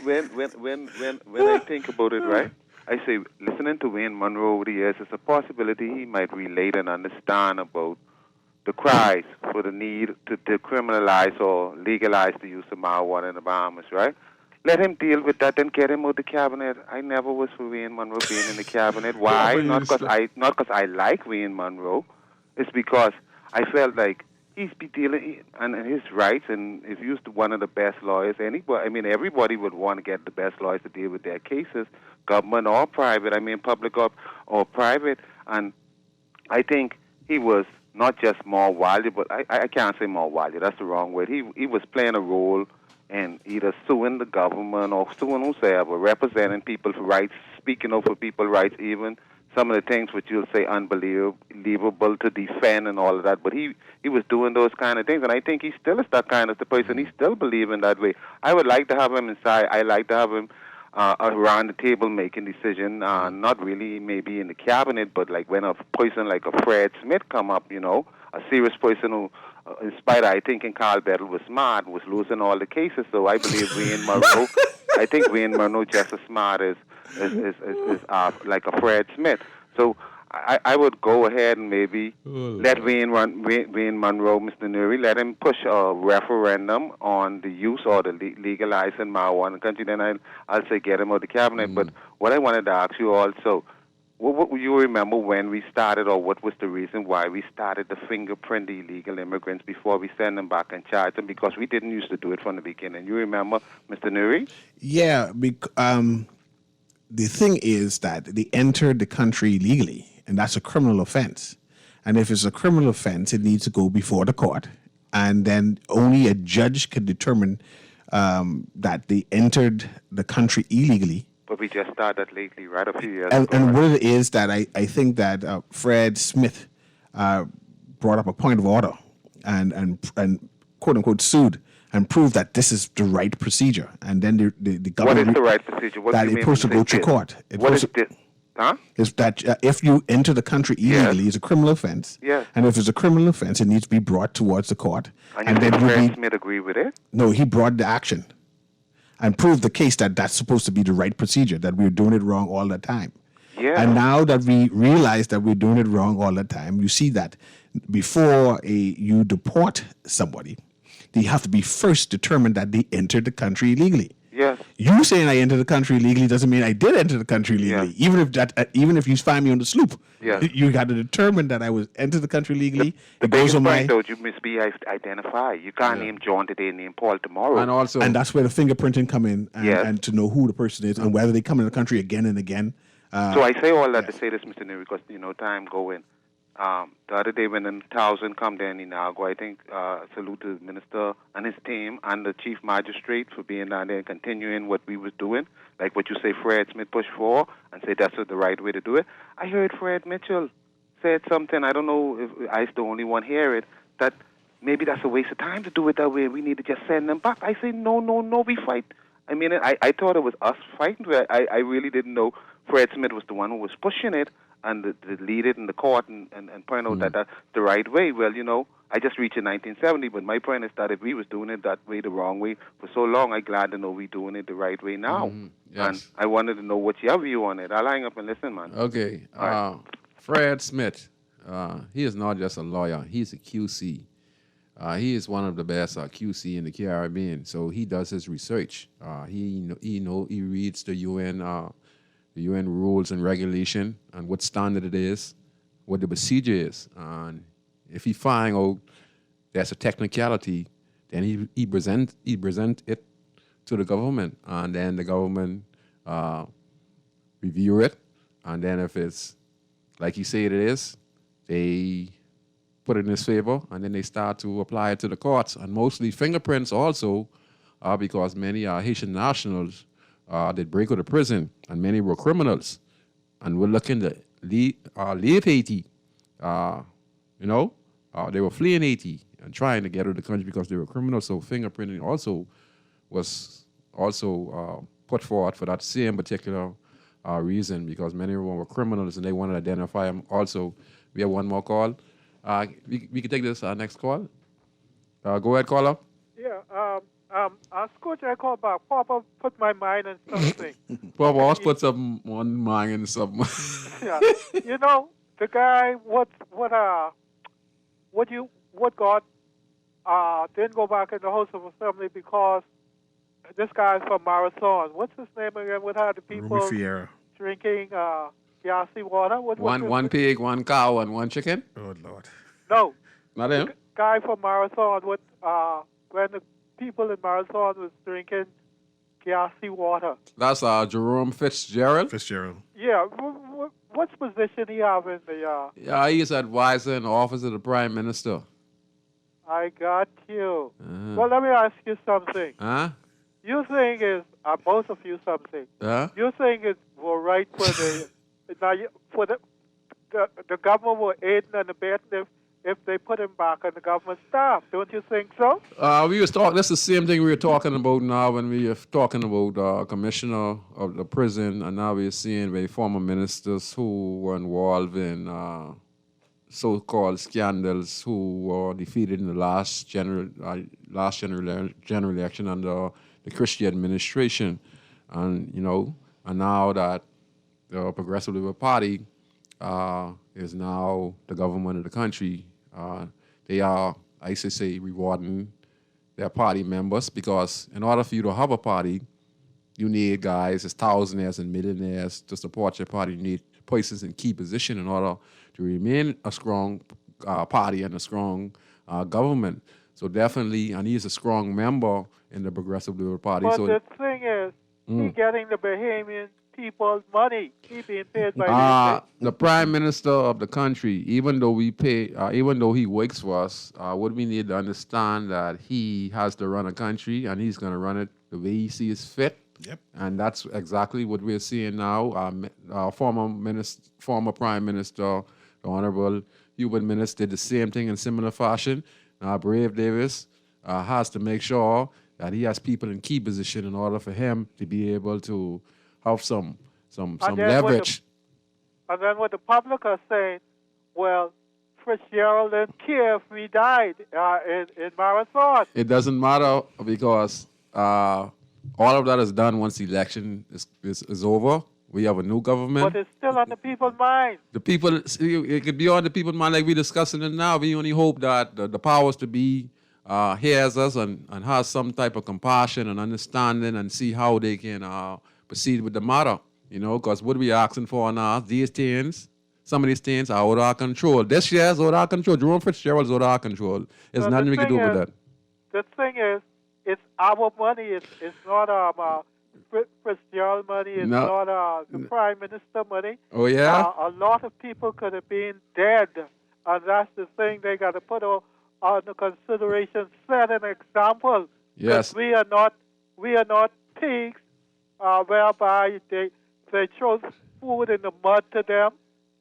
When I think about it, right? I say, listening to Wayne Monroe over the years, it's a possibility he might relate and understand about the cries for the need to decriminalize or legalize the use of marijuana in the Bahamas, right? Let him deal with that and get him out of the cabinet. I never was for Wayne Monroe being in the cabinet. Why? Not because I like Wayne Monroe. It's because I felt like he's be dealing and his rights, and if he's one of the best lawyers, everybody would want to get the best lawyers to deal with their cases, government or private. Public or private. And I think he was not just more valuable. I can't say more valuable. That's the wrong word. He was playing a role in either suing the government or suing whoever, representing people's rights, speaking up for people's rights, even some of the things which you'll say unbelievable to defend and all of that. But he was doing those kind of things, and I think he still is that kind of the person. He still believes in that way. I would like to have him inside. I like to have him around the table making decision, not really maybe in the cabinet, but like when a person like a Fred Smith come up, a serious person who, in spite of I thinking Carl Bettel was smart, was losing all the cases. So I believe Wayne Monroe. I think Wayne Monroe just as smart as like a Fred Smith. So I would go ahead and maybe let Wayne Monroe, Mr. Neri, let him push a referendum on the use or the legalizing marijuana in the country. Then I'll say get him out of the cabinet. But what I wanted to ask you also, what you remember when we started, or what was the reason why we started to fingerprint the illegal immigrants before we send them back and charge them? Because we didn't used to do it from the beginning. You remember, Mr. Neri? Yeah, the thing is that they entered the country illegally, and that's a criminal offense. And if it's a criminal offense, it needs to go before the court, and then only a judge can determine that they entered the country illegally. But we just started lately, right? A few years And ago. what it is that I think that Fred Smith brought up a point of order and quote unquote sued and proved that this is the right procedure. And then the government. What is the right procedure? What that do you it's mean supposed to when go you to say court. this? What is this? Huh? Is that if you enter the country illegally, it's a criminal offense. Yes. And if it's a criminal offense, it needs to be brought towards the court. And you think then Fred Smith agree with it? no, he brought the action. and prove the case that that's supposed to be the right procedure, that we're doing it wrong all the time. Yeah. And now that we realize that we're doing it wrong all the time, you see that before you deport somebody, they have to be first determined that they entered the country illegally. Yes. You saying I entered the country legally doesn't mean I did enter the country legally. Yeah. Even if you find me on the sloop, Yeah. you got to determine that I was entered the country legally. The It goes biggest on point, my, though, you must be identified. You can't name John today and name Paul tomorrow. And also, and that's where the fingerprinting come in, and, Yes. and to know who the person is and whether they come in the country again and again. So I say all that to say this, Mr. Neal, because, time going. The other day when 1,000 come there in Inagua, I think salute to the minister and his team and the chief magistrate for being down there and continuing what we was doing, like what you say Fred Smith pushed for, and say that's the right way to do it. I heard Fred Mitchell said something, I don't know if I the only one hear it, that maybe that's a waste of time to do it that way. We need to just send them back. I say, no, we fight. I mean, I thought it was us fighting. I really didn't know Fred Smith was the one who was pushing it and the lead it in the court and point out that that's the right way. Well, I just reached in 1970, but my point is that if we was doing it that way, the wrong way, for so long, I'm glad to know we doing it the right way now. Yes. And I wanted to know what's your view on it. I'll hang up and listen, man. Okay. Right. Fred Smith, he is not just a lawyer. He's a QC. He is one of the best QC in the Caribbean. So he does his research. He reads the UN rules and regulation and what standard it is, what the procedure is. And if he find out there's a technicality, then he present it to the government, and then the government review it, and then if it's like he said it is, they put it in his favor, and then they start to apply it to the courts. And mostly fingerprints also, because many Haitian nationals did break out of prison, and many were criminals, and were looking to leave Haiti. They were fleeing Haiti and trying to get out of the country because they were criminals. So fingerprinting also was put forward for that same particular reason, because many of them were criminals and they wanted to identify them. Also, we have one more call. We can take this next call. Go ahead, caller. Yeah, Coach, I call back. Papa put my mind in something. Papa always puts up one mind in something. Yeah. The guy, what God didn't go back in the House of Assembly because this guy's from Marathon. What's his name again? What had the people Rumi Fiera. drinking gassy water? One pig, one cow, and one chicken? Oh, Lord. No. Not him? Guy from Marathon, when the people in Marathon was drinking gassy water. That's Jerome Fitzgerald. Fitzgerald. Yeah. What's position he have in the... Yeah, he's advisor in the office of the Prime Minister. I got you. Well, let me ask you something. Huh? You think is both of you something. Huh? You think it's right for the government will aid and abet if they put him back on the government staff? Don't you think so? We was talking. That's the same thing we were talking about now when we were talking about commissioner of the prison, and now we're seeing the former ministers who were involved in so-called scandals, who were defeated in the last general election under the Christie administration, and now that the Progressive Liberal Party is now the government of the country. They are, I used to say, rewarding their party members, because in order for you to have a party, you need guys as thousandaires and millionaires to support your party. You need places in key position in order to remain a strong party and a strong government. So definitely, and he's a strong member in the Progressive Liberal Party. But So the thing is, he getting the Bahamian people's money. He being paid by the Prime Minister of the country, even though he works for us, what we need to understand that he has to run a country, and he's going to run it the way he sees fit. Yep. And that's exactly what we're seeing now. Former Prime Minister, the Honorable Hubert Minnis, did the same thing in similar fashion. Brave Davis has to make sure that he has people in key position in order for him to be able to have some leverage. And then what the public are saying, well, Fitzgerald didn't care if we died in Marathon. It doesn't matter, because All of that is done once the election is over. We have a new government. But it's still on the people's mind. The people, it could be on the people's mind like we're discussing it now. We only hope that the powers to be hears us and has some type of compassion and understanding and see how they can proceed with the matter. You know, because what we asking for now, these things, some of these things are out of our control. This year is out of our control. Jerome Fitzgerald is out of our control. There's So nothing the we can do thing with is- that. The thing is, it's our money. It's not Fitzgerald money. It's No. not the Prime Minister money. Oh, yeah? A lot of people could have been dead, and that's the thing they got to put on the consideration. Set an example. 'Cause Yes. we are not pigs, whereby they throw food in the mud to them,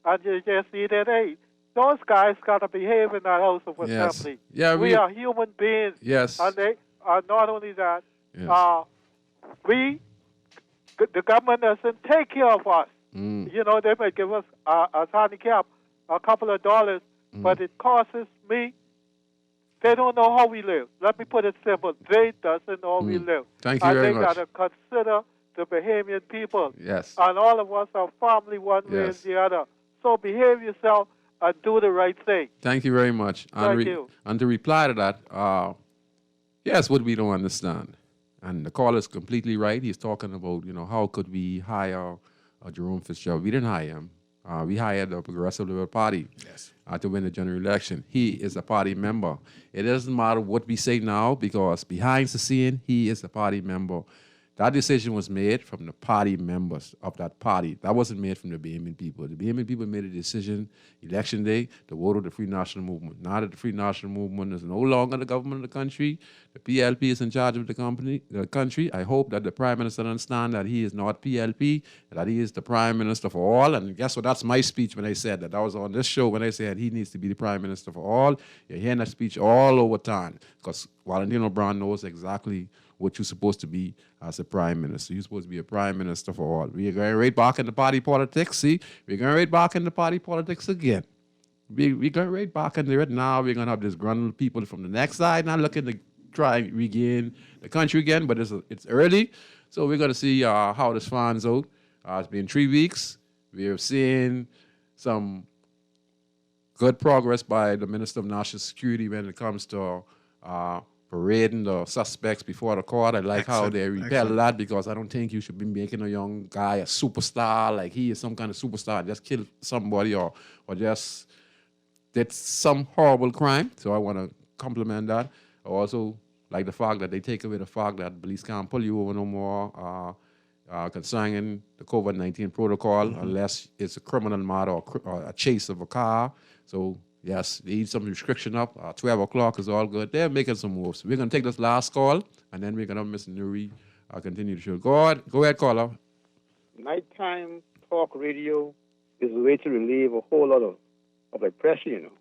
and you just eat it. Hey, those guys got to behave in that House of Yes. Assembly. Yeah, we are human beings. Yes. And they are not only that, Yes. the government doesn't take care of us. Mm. You know, they may give us as handicap a couple of dollars, but it costs me. They don't know how we live. Let me put it simple. They doesn't know how we live. Thank you very and much. they got to consider the Bahamian people. Yes. And all of us are family one way and Yes. the other. So behave yourself and do the right thing. Thank you very much. Thank you. And to reply to that, yes, what we don't understand. And the caller is completely right. He's talking about, you know, how could we hire Jerome Fitzgerald? We didn't hire him. We hired the Progressive Liberal Party to win the general election. He is a party member. It doesn't matter what we say now because behind the scene, he is a party member. That decision was made from the party members of that party. That wasn't made from the Bahamian people. The Bahamian people made a decision, election day, to vote with the Free National Movement. Now that the Free National Movement is no longer the government of the country, the PLP is in charge of the country. I hope that the Prime Minister understands that he is not PLP, that he is the Prime Minister for all. And guess what? That's my speech when I said that. I was on this show when I said he needs to be the Prime Minister for all. You're hearing that speech all over town because Valentino Brown knows exactly what you're supposed to be as a prime minister. You're supposed to be a prime minister for all. We're going right back into party politics. See, we're going right back into party politics again. We're going right back into it now. We're going to have disgruntled people from the next side now looking to try and regain the country again, but it's early. So we're going to see how this finds out. It's been 3 weeks. We're seeing some good progress by the Minister of National Security when it comes to parading the suspects before the court. I like how they repel that because I don't think you should be making a young guy a superstar, like he is some kind of superstar, just kill somebody or just did some horrible crime. So I want to compliment that. I also like the fact that they take away the fact that police can't pull you over no more concerning the COVID-19 protocol unless it's a criminal matter or a chase of a car. So yes, they need some restriction up. 12 o'clock is all good. They're making some moves. We're going to take this last call, and then we're going to have Ms. Nuri continue the show. Go ahead, caller. Nighttime talk radio is a way to relieve a whole lot of like pressure, you know.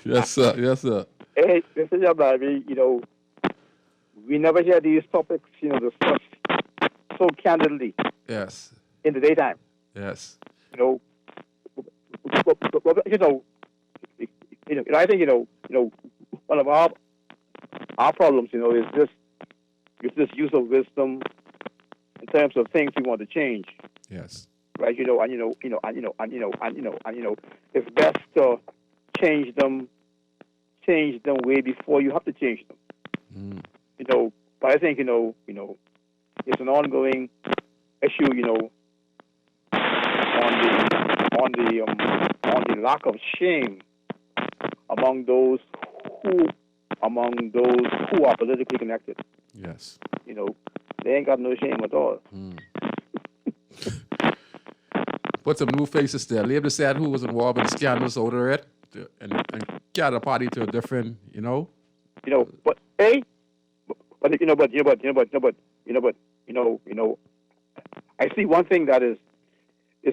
Yes, sir. Yes, sir. Hey, this is your baby, you know. We never hear these topics, you know, discussed so candidly Yes. in the daytime. Yes. You know, I think you know, one of our problems, you know, is this use of wisdom in terms of things we want to change, Yes. right? It's best to change them way before you have to change them. You know, but I think you know, it's an ongoing issue, you know, on the lack of shame among those who are politically connected. Yes. You know, they ain't got no shame at all. Put some new faces there. Leave the sad who was involved in the scandals over it and get the party to a different, you know. You know, but I see one thing that is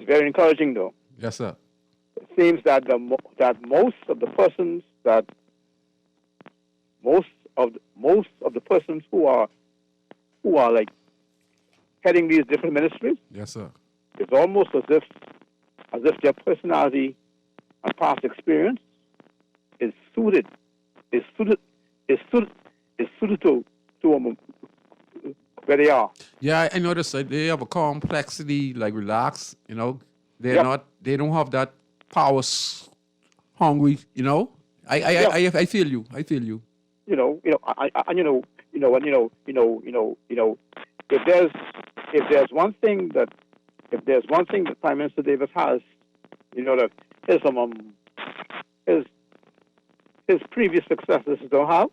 very encouraging though. Yes, sir. It seems that most of the persons who are like heading these different ministries, Yes, sir. it's almost as if their personality and past experience is suited is suited to where they are. Yeah, I noticed that they have a complexity, like relax, you know. They're Yep. not, they don't have that power hungry, you know. I feel you. I feel you. You know, if there's one thing that Prime Minister Davis has, you know, that his previous successors don't have,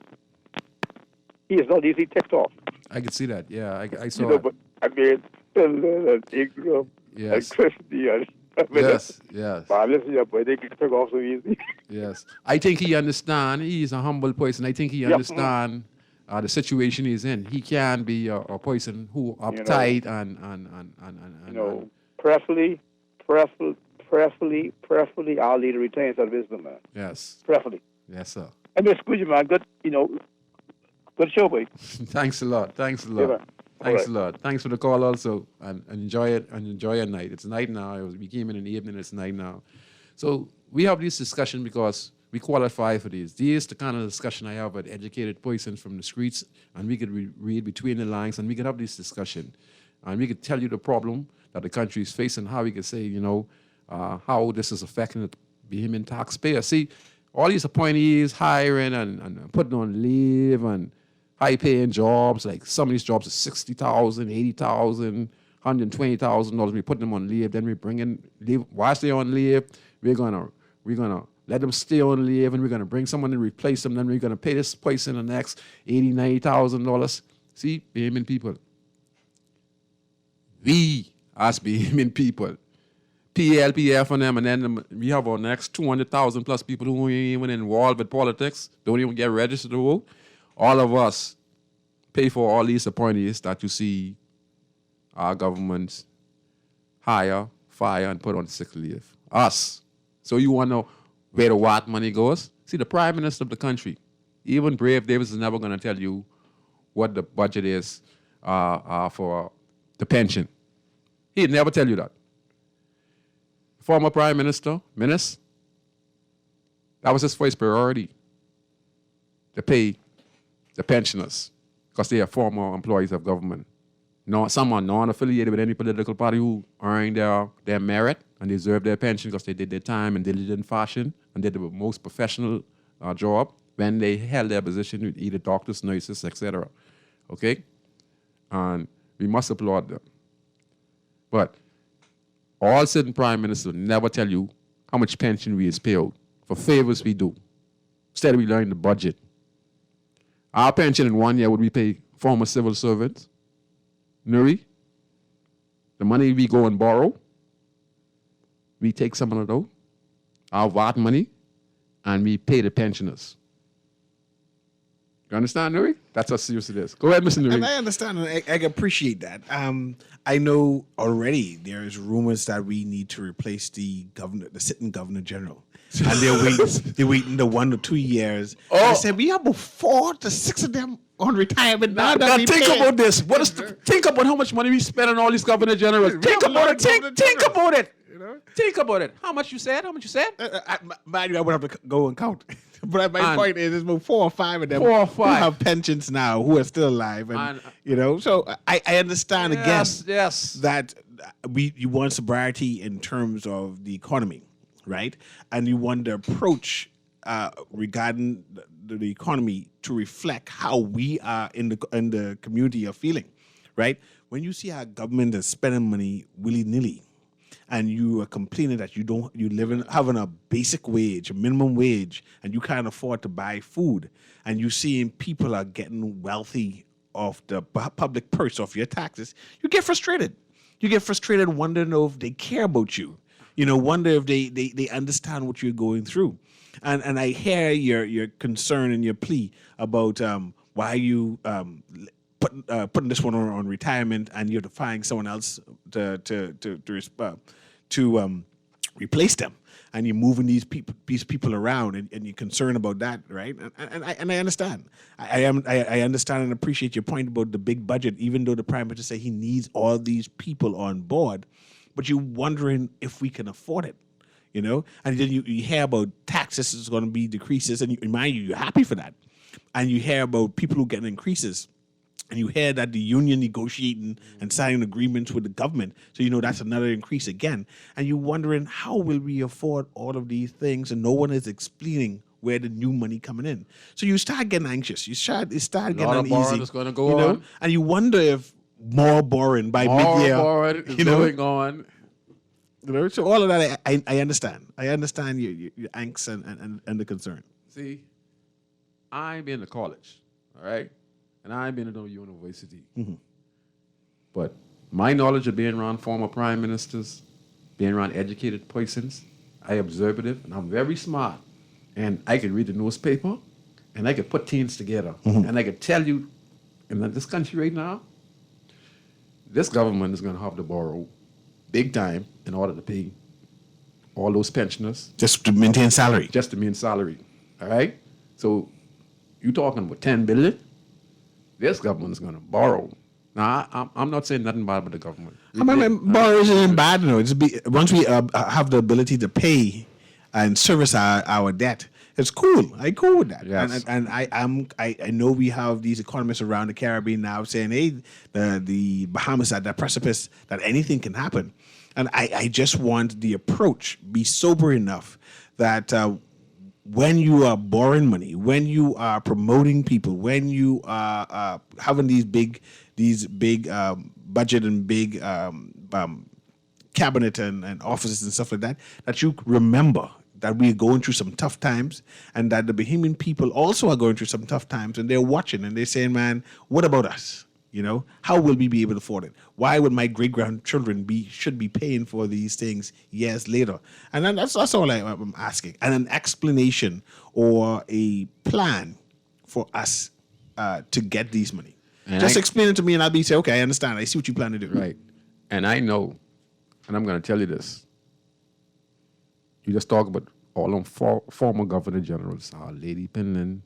he is not easily ticked off. I could see that. Yeah, I saw You know, it. but I mean, and Ingram Yes. and Christie and Yes, yes, but listen, yeah, boy, they get took off so easy. yes. I think he understand. He's a humble person. I think he understand the situation he's in. He can be a person who uptight and You know, preferably, our leader retains that wisdom, man. yes, Preferably. yes, sir. I mean, excuse you, man. Good, you know, good show, boy. Thanks a lot. Thanks a Yeah, lot. man. Thanks All a lot. Thanks for the call also. And enjoy it and enjoy your night. It's night now. We came in the evening, it's night now. So we have this discussion because we qualify for these. This is the kind of discussion I have with educated persons from the streets, and we could read between the lines and we could have this discussion. And we could tell you the problem that the country is facing, how we could say, you know, how this is affecting the Bahamian taxpayer. See, all these appointees hiring and putting on leave and high-paying jobs, like some of these jobs are $60,000, $80,000, $120,000. We put them on leave, then we bring in leave. Whilst they're on leave, we're gonna let them stay on leave, and we're gonna bring someone to replace them. Then we're gonna pay this person the next $80,000, $90,000. See, Bahamian people, we as Bahamian people, PLPF on them, and then we have our next 200,000 plus people who ain't even involved with politics, don't even get registered to vote. All of us pay for all these appointees that you see our government hire, fire, and put on sick leave. Us. So you want to know where the what money goes? See, the Prime Minister of the country, even Brave Davis is never going to tell you what the budget is for the pension. He'd never tell you that. Former Prime Minister, that was his first priority, to pay the pensioners, because they are former employees of government. Some are non-affiliated with any political party who earn their merit and deserve their pension because they did their time in diligent fashion and did the most professional job when they held their position with either doctors, nurses, etc. Okay? And we must applaud them. But all sitting prime ministers never tell you how much pension we is paid for favors we do. Instead, we learn the budget. Our pension in 1 year would we pay former civil servants? Nuri? The money we go and borrow, we take some of those, our VAT money, and we pay the pensioners. You understand, Nuri? That's how serious it is. Go ahead, Mr. Nuri. And I understand, and I appreciate that. I know already there is rumors that we need to replace the sitting governor general, and they're waiting the 1 to 2 years. Oh. I said we have about 4 to 6 of them on retirement now. Now think about this. Think about how much money we spend on all these governor generals. Think about it. Think about it. Think about it. How much you said? Mind you, I would have to go and count. But my point is, there's about 4 or 5 of them 4 or who 5 have pensions now, who are still alive, and so I understand Yes. that you want sobriety in terms of the economy, right? And you want the approach regarding the economy to reflect how we are in the community are feeling, right? When you see our government is spending money willy-nilly, and you are complaining that you having a basic wage, a minimum wage, and you can't afford to buy food, and you seeing people are getting wealthy off the public purse, off your taxes, you get frustrated. You get frustrated, wondering if they care about you. Wonder if they understand what you're going through. And I hear your concern and your plea about why you putting this one on retirement, and you have to find someone else to replace them, and you're moving these people around, and you're concerned about that, right? And I understand. I understand and appreciate your point about the big budget, even though the Prime Minister say he needs all these people on board, but you're wondering if we can afford it, And then you hear about taxes is going to be decreases, and mind you, you're happy for that. and you hear about people who get increases, and you hear that the union negotiating and signing agreements with the government, so you know that's another increase again, and you're wondering how will we afford all of these things, and no one is explaining where the new money coming in. So you start getting anxious. You start getting lot of uneasy. borrowing is gonna go you know? on. And you wonder if more borrowing by mid-year. More is you know? going on. You know, so all of that, I understand. I understand your angst and the concern. See, I ain't been to college, all right? And I ain't been to no university. But my knowledge of being around former prime ministers, being around educated persons, I observative, and I'm very smart. And I can read the newspaper, and I can put things together. And I can tell you, in this country right now, this government is going to have to borrow big time in order to pay all those pensioners. Just to maintain salary. Just to maintain salary, all right? So you talking about 10 billion? This government is going to borrow. Now, I'm not saying nothing bad about the government. I mean, borrowing isn't bad, you know. Once we have the ability to pay and service our debt, it's cool. I cool with that. Yes. And I know we have these economists around the Caribbean now saying, hey, the Bahamas at that precipice that anything can happen. And I just want the approach be sober enough that when you are borrowing money, when you are promoting people, when you are having these big budget and big cabinet and offices and stuff like that, that you remember that we are going through some tough times, and that the Bahamian people also are going through some tough times, and they're watching and they're saying, man, what about us? You know, how will we be able to afford it? Why would my great-grandchildren should be paying for these things years later? And then that's all I'm asking. And an explanation or a plan for us to get these money. And Just explain it to me and I'll say, okay, I understand. I see what you plan to do. Right. And I know, and I'm going to tell you this. You just talk about all them former governor generals, Lady Penland,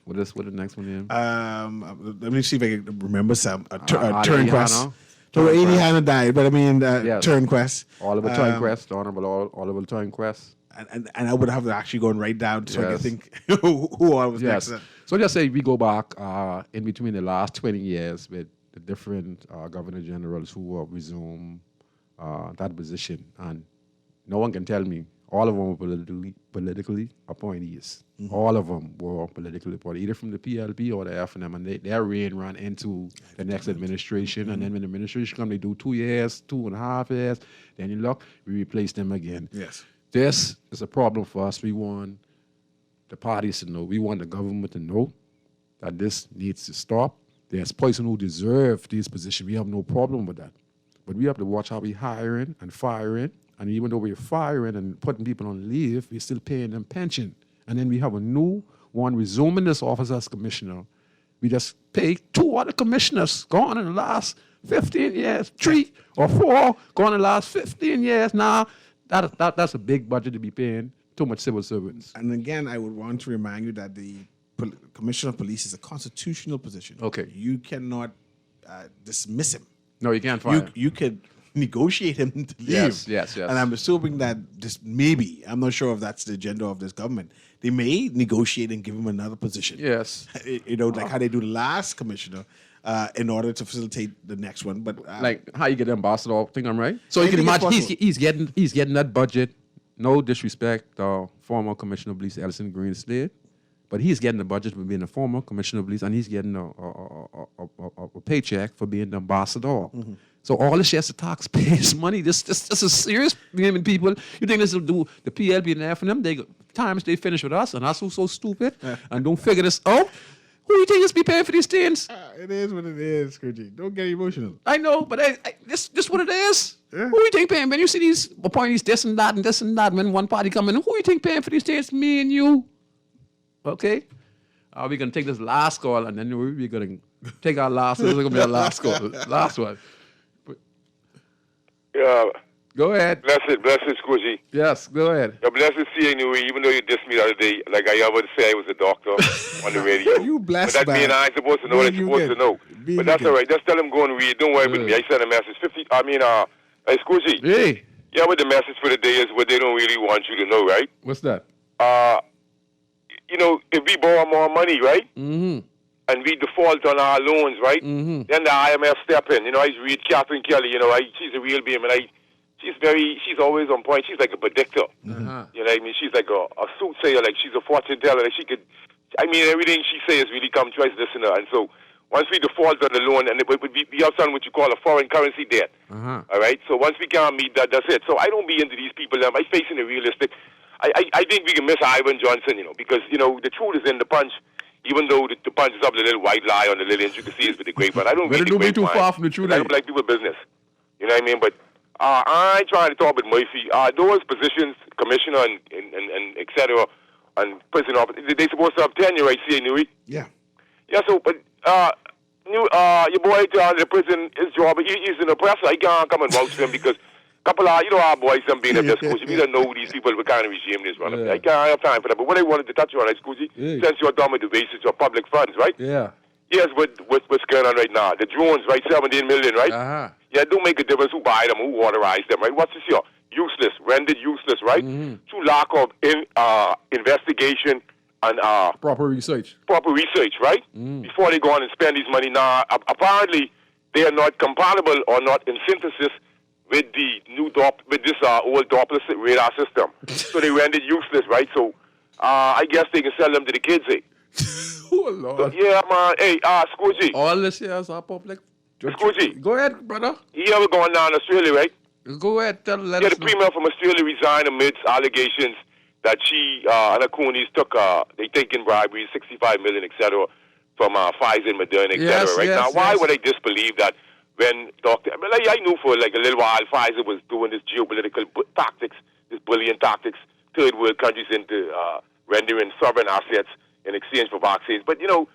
what is the next one in? Let me see if I can remember some. Turnquest. So Adi Hanna died, but I mean, Yes. Turnquest. Oliver Turnquest, Honorable Oliver Turnquest. And I would have to actually go and write down so I can Yes. think who I was Yes. next. So just say we go back in between the last 20 years with the different governor generals who have resumed that position, and no one can tell me all of them were politically appointees. All of them were politically appointed, either from the PLP or the FNM, and their reign run into the next administration. And then when the administration come, they do 2 years, 2.5 years. Then you look, we replace them again. Yes. This is a problem for us. We want the parties to know. We want the government to know that this needs to stop. There's person who deserve these positions. We have no problem with that. But we have to watch how we hiring and firing. And even though we're firing and putting people on leave, we're still paying them pension. And then we have a new one resuming this office as commissioner. We just pay 2 other commissioners gone in the last 15 years, 3 or 4 gone in the last 15 years. Now, that's a big budget to be paying too much civil servants. And again, I would want to remind you that the Commissioner of Police is a constitutional position. Okay. You cannot dismiss him. No, you can't fire. You could negotiate him to leave. Yes. And I'm assuming that this maybe, I'm not sure if that's the agenda of this government, they may negotiate and give him another position. Yes. You know, like how they do the last commissioner in order to facilitate the next one. But Like how you get the ambassador, think I'm right? So you can Anything is imagine he's getting that budget. No disrespect, former Commissioner of Police Ellison Greenslade, but he's getting the budget for being a former Commissioner of Police, and he's getting a paycheck for being the ambassador. So all this is the taxpayers' money. This is serious, people. You think this will do the PLP and the FNM? Times they finish with us, and us who's so stupid and don't figure this out. Who do you think is be paying for these things? it is what it is, Kurji. Don't get emotional. I know, but this what it is. Yeah. Who you think paying? When you see these appointees, this and that, when one party come in, who you think paying for these things? Me and you. Okay? We're going to take this last call, and then we're going to take our last. This is going to be our last call. Last one. Yeah, Go ahead. blessed, Squishy. Yes, go ahead. Yeah, blessed seeing you, even though you dissed me the other day. Like I would say I was a doctor on the radio. You blessed But that man. mean I ain't supposed to know what I'm supposed to know. But that's all right. Just tell him go and read. Don't worry with me. I sent a message. Hey, Squishy. Hey, Yeah, what the message for the day is what they don't really want you to know, right? what's that? you know, if we borrow more money, right? Mm-hmm. And we default on our loans, right? Mm-hmm. Then the IMF step in. You know, I read Catherine Kelly. You know, she's a real beam, and she's always on point. She's like a predictor. Uh-huh. You know what I mean? She's like a soothsayer. Like she's a fortune teller. Like she could. I mean, everything she says really come true as a listener. And so once we default on the loan, and we have something what you call a foreign currency debt. Uh-huh. All right. So once we can't meet that, that's it. So I don't be into these people. I'm facing the realistic. I think we can miss Ivan Johnson. You know, because you know the truth is in the punch. Even though the punch is up the little white lie on the little intricacies with the grapevine, I don't But read it the don't be too grapevine. far from the truth. I don't like people business. You know what I mean? But I ain't trying to talk with Murphy. Those positions, commissioner and et cetera, and prison officer, they supposed to have tenure, right? See, Newey? Yeah. Yeah. So, but your boy down in the prison, his job, he's an oppressor. He can't come and vouch for him because couple of, you know, our boys, some being up there, Scoozy. We don't know who these people, what kind of regime this run. Yeah. I can't have time for that. But what I wanted to touch on, right, Scoozy, since you're done with the basis of public funds, right? Yeah. Yes, what's going on right now? The drones, right? 17 million, right? Uh-huh. Yeah, it don't make a difference who buy them, who authorize them, right? What's this here? Useless, rendered useless, right? Mm-hmm. Through lack of investigation and Proper research. right? Before they go on and spend these money. Now, apparently, they are not compatible or not in synthesis with the new old Doppler radar system. So they rendered useless, right? So I guess they can sell them to the kids, eh? Oh, Lord. So, yeah, man. Hey, Scoozy. All this here is our public. Scoozy. Go ahead, brother. You ever gone down to Australia, right? Go ahead. Let Yeah, us the know. premier from Australia resigned amidst allegations that she and her coonies took, they taken bribery, 65 million, etc., from Pfizer and Moderna, etc., Yes, right? yes, Now, why yes. would I disbelieve that when I knew for like a little while Pfizer was doing this geopolitical tactics, this bullying tactics, third world countries into rendering sovereign assets in exchange for vaccines. But, you know,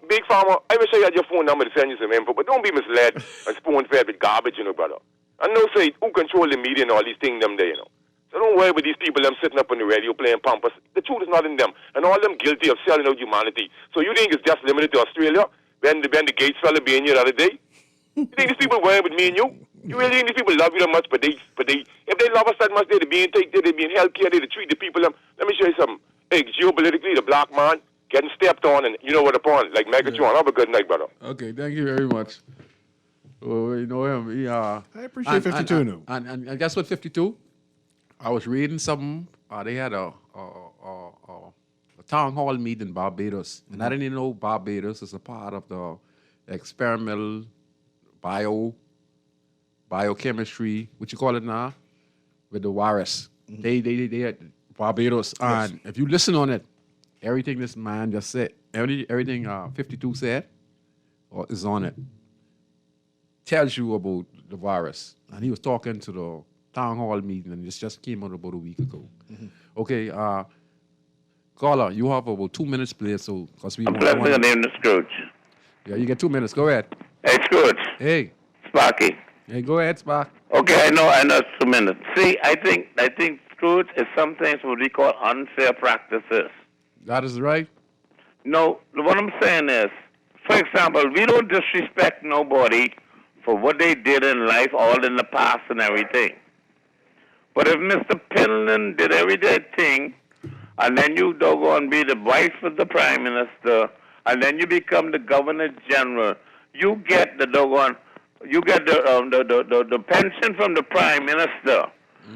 big pharma, I wish I had your phone number to send you some info, but don't be misled and spoon-fed with garbage, you know, brother. And no say, who control the media and all these things them there, you know. So don't worry with these people, them sitting up on the radio playing pampas. The truth is not in them. And all them guilty of selling out humanity. So you think it's just limited to Australia? When the Gates fella being here the other day? You think these people worrying with me and you? You really think these people love you that much, but if they love us that much, they'd be in healthcare, they'd treat the people. Let me show you something. Hey, geopolitically, the black man getting stepped on, and you know what upon, like Megatron. Have a good night, brother. Okay, thank you very much. Oh, you know him. I appreciate 52 now. And guess what, 52? I was reading something. They had a town hall meeting in Barbados. And I didn't even know Barbados is a part of the experimental biochemistry, what you call it now, with the virus. They had Barbados. And if you listen on it, everything this man just said, everything 52 said is on it. Tells you about the virus. And he was talking to the town hall meeting, and this just came out about a week ago. Okay, caller, you have about 2 minutes, please. So, because we want the name of Scrooge. Yeah, you get 2 minutes. Go ahead. Hey, Scrooge. Hey. Sparky. Hey, go ahead, Spark. Okay, I know it's 2 minutes. See, I think Scrooge is sometimes what we call unfair practices. That is right. No, what I'm saying is, for example, we don't disrespect nobody for what they did in life, all in the past and everything. But if Mr. Pinland did everything, and then you doggone be the wife of the prime minister, and then you become the governor general, you get the doggone, you get the pension from the prime minister,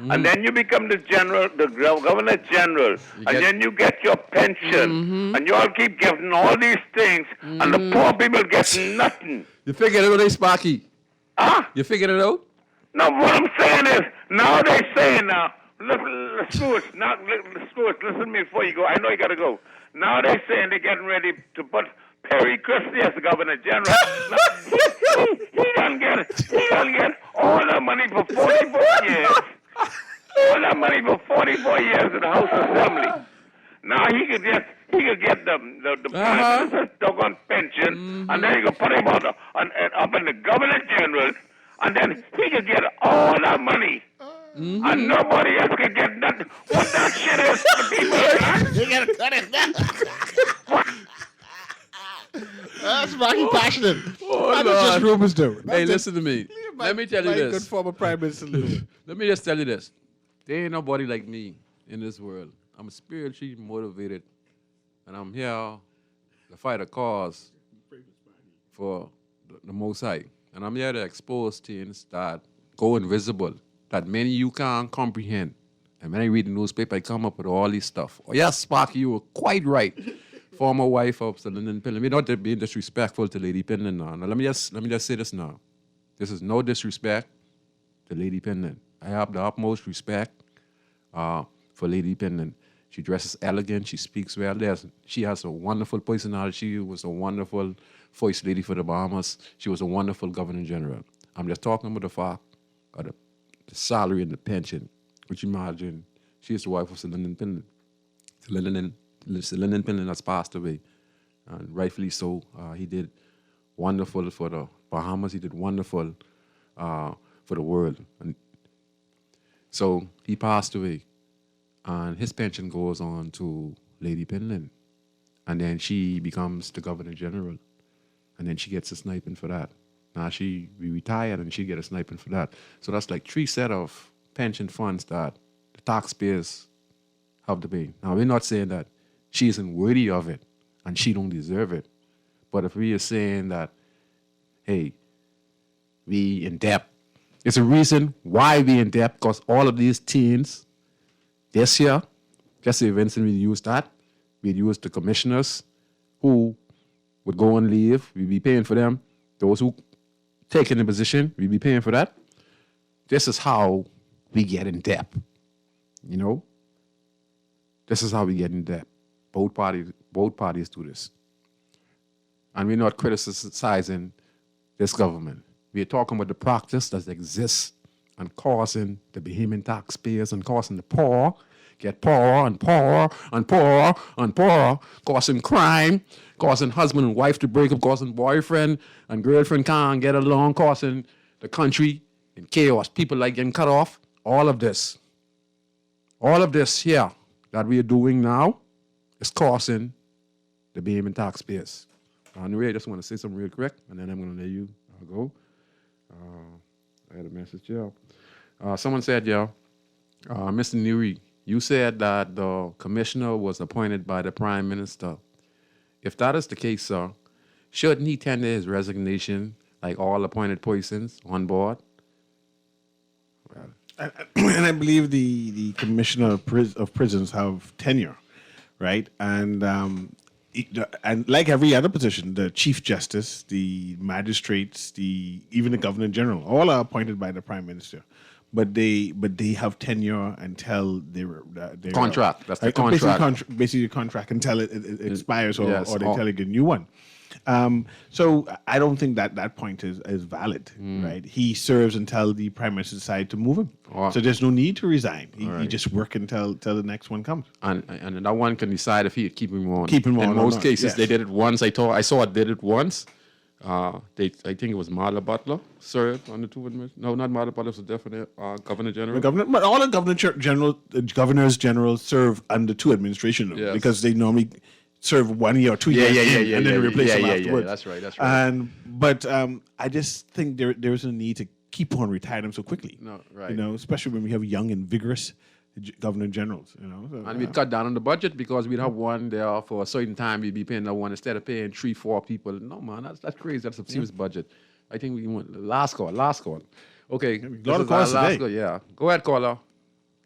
and then you become the general, the governor general, and then you get your pension, and you all keep getting all these things, and the poor people get nothing. You figured it out, Sparky? Huh? You figured it out? No, what I'm saying is, now they saying Scrooge, listen to me before you go. I know you got to go. Now they saying they're getting ready to put Perry Christie as the governor general. Now, he done get all the money for 44 years. All that money for 44 years in the House Assembly. Now he could get the prime minister's doggone pension, and then he could put him up in the governor general, and then he could get all that money. And nobody else can get nothing. What that shit is for the people, huh? You gotta cut it down. That's Rocky passionate. Oh, That's just rumors do. Hey, listen to me. Let me tell you Good this. former prime minister. Let me just tell you this. There ain't nobody like me in this world. I'm spiritually motivated and I'm here to fight a cause for the Most High. And I'm here to expose things that go invisible, that many you can't comprehend. And when I read the newspaper, I come up with all this stuff. Oh, yes, Sparky, you were quite right. Former wife of Sir Lyndon Pinland. We're not being disrespectful to Lady Pinland now. Now, let me just say this now. This is no disrespect to Lady Pinland. I have the utmost respect for Lady Pinland. She dresses elegant. She speaks well. She has a wonderful personality. She was a wonderful first lady for the Bahamas. She was a wonderful governor general. I'm just talking about the fact of the salary and the pension, which you imagine she is the wife of Sir Lyndon Pinland. Sir Lyndon Pinland has passed away, and rightfully so. He did wonderful for the Bahamas. He did wonderful for the world. And so he passed away, and his pension goes on to Lady Pinland, and then she becomes the Governor General, and then she gets a stipend for that. Now she be retired, and she get a stipend for that. So that's like 3 sets of pension funds that the taxpayers have to pay. Now we're not saying that she isn't worthy of it, and she don't deserve it. But if we are saying that, hey, we in debt, it's a reason why we in debt, because all of these teens this year, just say Vincent, we use that. We'd use the commissioners who would go on leave. We'd be paying for them. Those who take in the position, we'd be paying for that. This is how we get in debt, you know? This is how we get in debt. Both parties do this. And we're not criticizing this government. We're talking about the practice that exists and causing the Bahamian taxpayers and causing the poor get poorer and poorer and poorer and poorer, causing crime, causing husband and wife to break up, causing boyfriend and girlfriend can't get along, causing the country in chaos, people like getting cut off. All of this here that we are doing now is causing the Bahamian taxpayers. Anyway, I just want to say something real quick, and then I'm going to let you go. I had a message here. Someone said, Mr. Neri, you said that the commissioner was appointed by the Prime Minister. If that is the case, sir, shouldn't he tender his resignation like all appointed persons on board? Well, and I believe the commissioner of prisons have tenure, right? And like every other position, the chief justice, the magistrates, even the governor general, all are appointed by the prime minister. But they have tenure until their contract. That's the contract. Basically, contract until it expires, or they tell you a new one. So I don't think that point is valid, right? He serves until the prime minister decides to move him. So there's no need to resign. He just work until the next one comes. And that one can decide if he keep him on. Keep him on. In most cases, they did it once. I saw it did it once. I think it was Marla Butler served on the two administrations. No, not Marla Butler. It was a different Governor General. But all the governors general serve under two administrations because they normally serve 1 year or 2 years and then replace them afterwards. That's right. But I just think there's a need to keep on retiring them so quickly. No, right. You know, especially when we have young and vigorous governor generals. You know, so, and we'd cut down on the budget because we'd have one there for a certain time. We'd be paying that one instead of paying 3-4 people. No, man, that's crazy. That's a serious budget. I think we want last call. Okay, a lot of calls today. Yeah, go ahead, caller.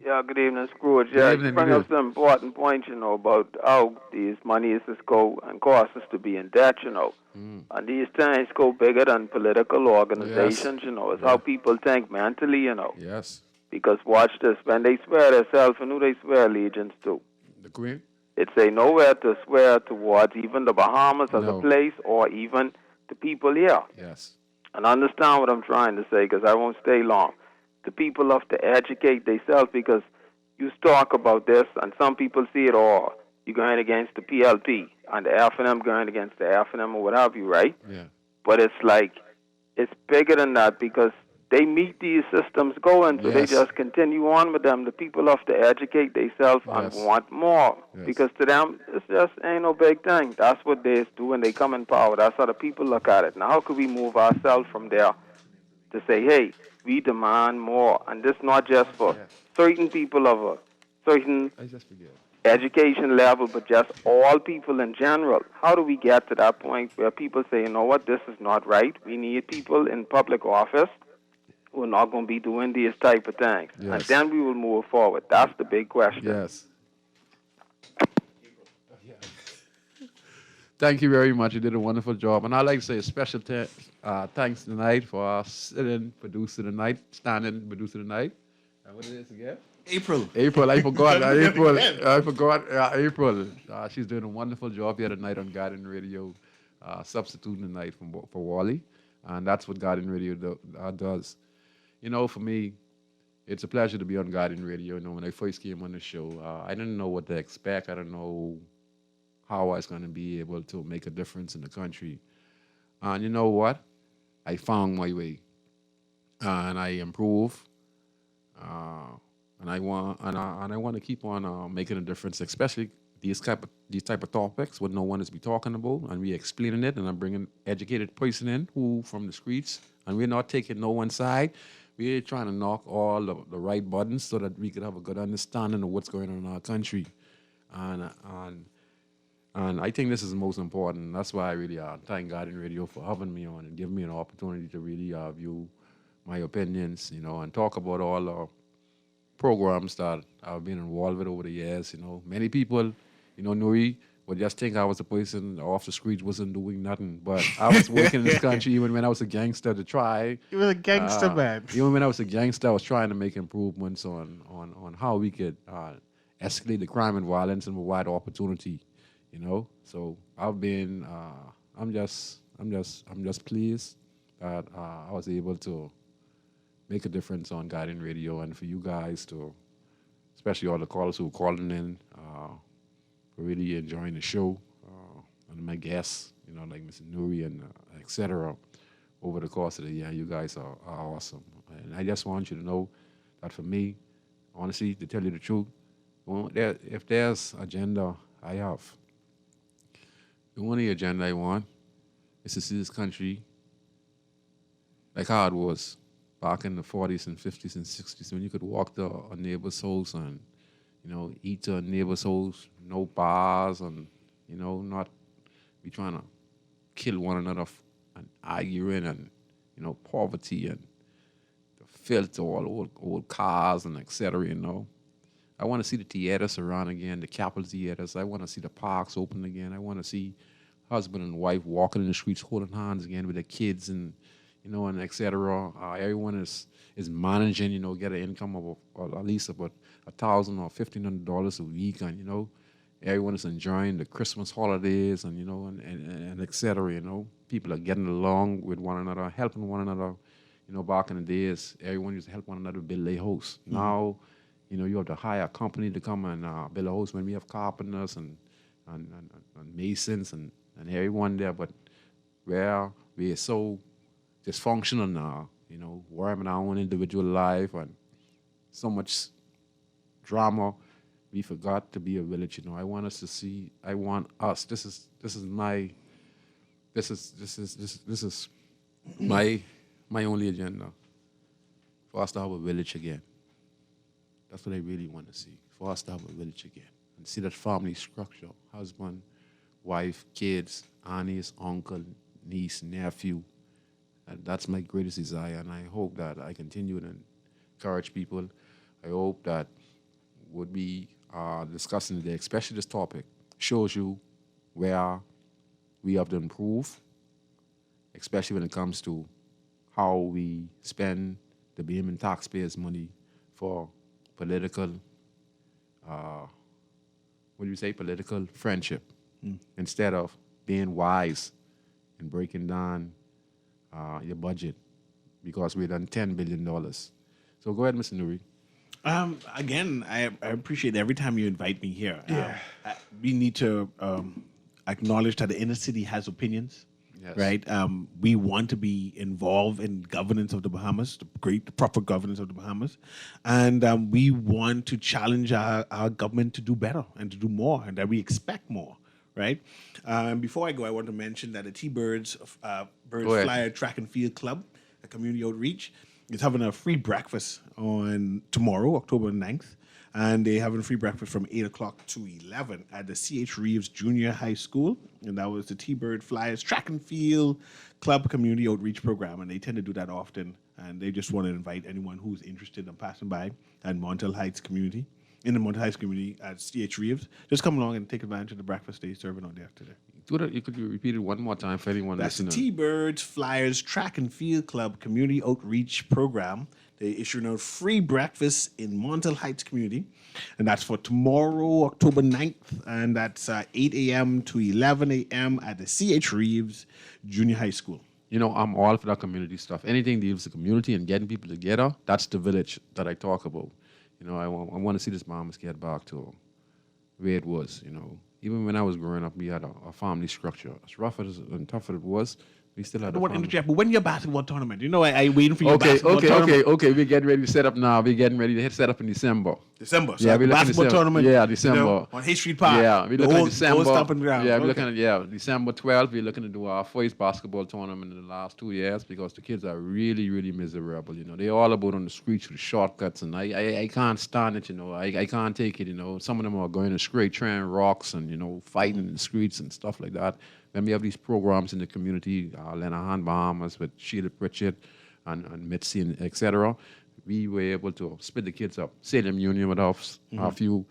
Yeah, good evening, Scrooge. Yeah, you bring up some important points, about how these monies just go and cause us to be in debt, And these things go bigger than political organizations, It's how people think mentally, Yes. Because watch this, when they swear themselves, and who they swear allegiance to? The Queen? It's a nowhere to swear towards even the Bahamas as a place or even the people here. Yes. And understand what I'm trying to say, because I won't stay long. The people have to educate themselves, because you talk about this, and some people see it all. You're going against the PLP, and the FNM going against the FNM or what have you, right? Yeah. But it's like, it's bigger than that, because they meet these systems going, so they just continue on with them. The people have to educate themselves and want more, because to them, it just ain't no big thing. That's what they do when they come in power. That's how the people look at it. Now, how could we move ourselves from there to say, hey, we demand more, and this not just for certain people of a certain education level, but just all people in general. How do we get to that point where people say, you know what, this is not right? We need people in public office who are not going to be doing these type of things. Yes. And then we will move forward. That's the big question. Yes. Thank you very much. You did a wonderful job. And I'd like to say a special thanks tonight for our sitting producer tonight, standing producer tonight. And what it is again? April. April, I forgot. April. She's doing a wonderful job here tonight on Guardian Radio, substituting tonight for Wally. And that's what Guardian Radio does. You know, for me, it's a pleasure to be on Guardian Radio. You know, when I first came on the show, I didn't know what to expect. I didn't know how I was going to be able to make a difference in the country. And you know what? I found my way. And I improve. And I want to keep on making a difference, especially these type of topics what no one is be talking about, and we explaining it, and I'm bringing educated person in who from the streets, and we're not taking no one side. We're trying to knock all the right buttons so that we could have a good understanding of what's going on in our country, and I think this is the most important. That's why I really thank Guardian Radio for having me on and giving me an opportunity to really view my opinions, you know, and talk about all the programs that I've been involved with over the years. You know, many people, you know, Nuri would just think I was a person off the streets, wasn't doing nothing. But I was working in this country even when I was a gangster to try. You were a gangster, man. Even when I was a gangster, I was trying to make improvements on how we could escalate the crime and violence and provide opportunity. You know, so I've been, I'm just pleased that I was able to make a difference on Guardian Radio, and for you guys to, especially all the callers who are calling in, for really enjoying the show, and my guests, you know, like Mr. Nuri and et cetera, over the course of the year. You guys are awesome. And I just want you to know that for me, honestly, to tell you the truth, if there's agenda I have, the only agenda I want is to see this country like how it was back in the 40s and 50s and 60s, when you could walk to a neighbor's house and, you know, eat to a neighbor's house, no bars, and, you know, not be trying to kill one another and arguing, and, you know, poverty and the filth, all old cars and et cetera, you know. I want to see the theaters around again, the Capitol theaters. I want to see the parks open again. I want to see husband and wife walking in the streets holding hands again with their kids, and, you know, and et cetera. Everyone is managing, you know, get an income of at least about $1,000 or $1,500 a week, and, you know, everyone is enjoying the Christmas holidays, and, you know, and et cetera, you know. People are getting along with one another, helping one another. You know, back in the days, everyone used to help one another build their house. Mm-hmm. Now, you know, you have to hire a company to come and build a house when we have carpenters and masons and everyone there, but where we are so dysfunctional now, you know, worrying our own individual life and so much drama, we forgot to be a village. You know, I want us to see. I want us. This is my only agenda, for us to have a village again. That's what I really want to see, for us to have a village again and see that family structure: husband, wife, kids, aunties, uncle, niece, nephew. And that's my greatest desire, and I hope that I continue to encourage people. I hope that what we are discussing today, especially this topic, shows you where we have to improve, especially when it comes to how we spend the Bahamian taxpayers' money for political, political friendship, instead of being wise and breaking down your budget, because we've done $10 billion. So go ahead, Mr. Nuri. Again, I appreciate every time you invite me here. We need to acknowledge that the inner city has opinions, yes. Right? We want to be involved in governance of the Bahamas, the proper governance of the Bahamas, and we want to challenge our government to do better and to do more, and that we expect more. Right. Before I go, I want to mention that the T-Birds Flyer Track and Field Club, a community outreach, is having a free breakfast on tomorrow, October 9th. And they're having free breakfast from 8 o'clock to 11 at the C.H. Reeves Junior High School. And that was the T-Bird Flyers Track and Field Club Community Outreach Program. And they tend to do that often. And they just want to invite anyone who's interested in passing by at Montel Heights community, in the Montel Heights community at C.H. Reeves. Just come along and take advantage of the breakfast they're serving out there today. You could repeat it one more time for anyone That's the listening. T-Birds Flyers Track and Field Club Community Outreach Program. They issuing out free breakfast in Montel Heights community. And that's for tomorrow, October 9th. And that's 8 a.m. to 11 a.m. at the C.H. Reeves Junior High School. You know, I'm all for that community stuff. Anything deals with the community and getting people together, that's the village that I talk about. You know, I want to see this Bahamas get back to where it was, you know. Even when I was growing up, we had a family structure. As rough as and tough as it was, we still had a family. Interject, but when your basketball tournament, you know, I waiting for your basketball tournament. Okay. We're getting ready to set up now. We're getting ready to hit set up in December. December. So yeah, the basketball tournament. Yeah, December. You know, on Hayes Street Park. Yeah, we're looking at December. Stomping ground. Yeah, we're looking at December 12th. We're looking to do our first basketball tournament in the last 2 years because the kids are really, really miserable. You know, they're all about on the streets with the shortcuts, and I can't stand it. You know, I can't take it. You know, some of them are going to straight train rocks and fighting in the streets and stuff like that. When we have these programs in the community, Lenahan Bahamas with Sheila Pritchett and Mitzi, and etc., we were able to split the kids up. Salem Union with us, a few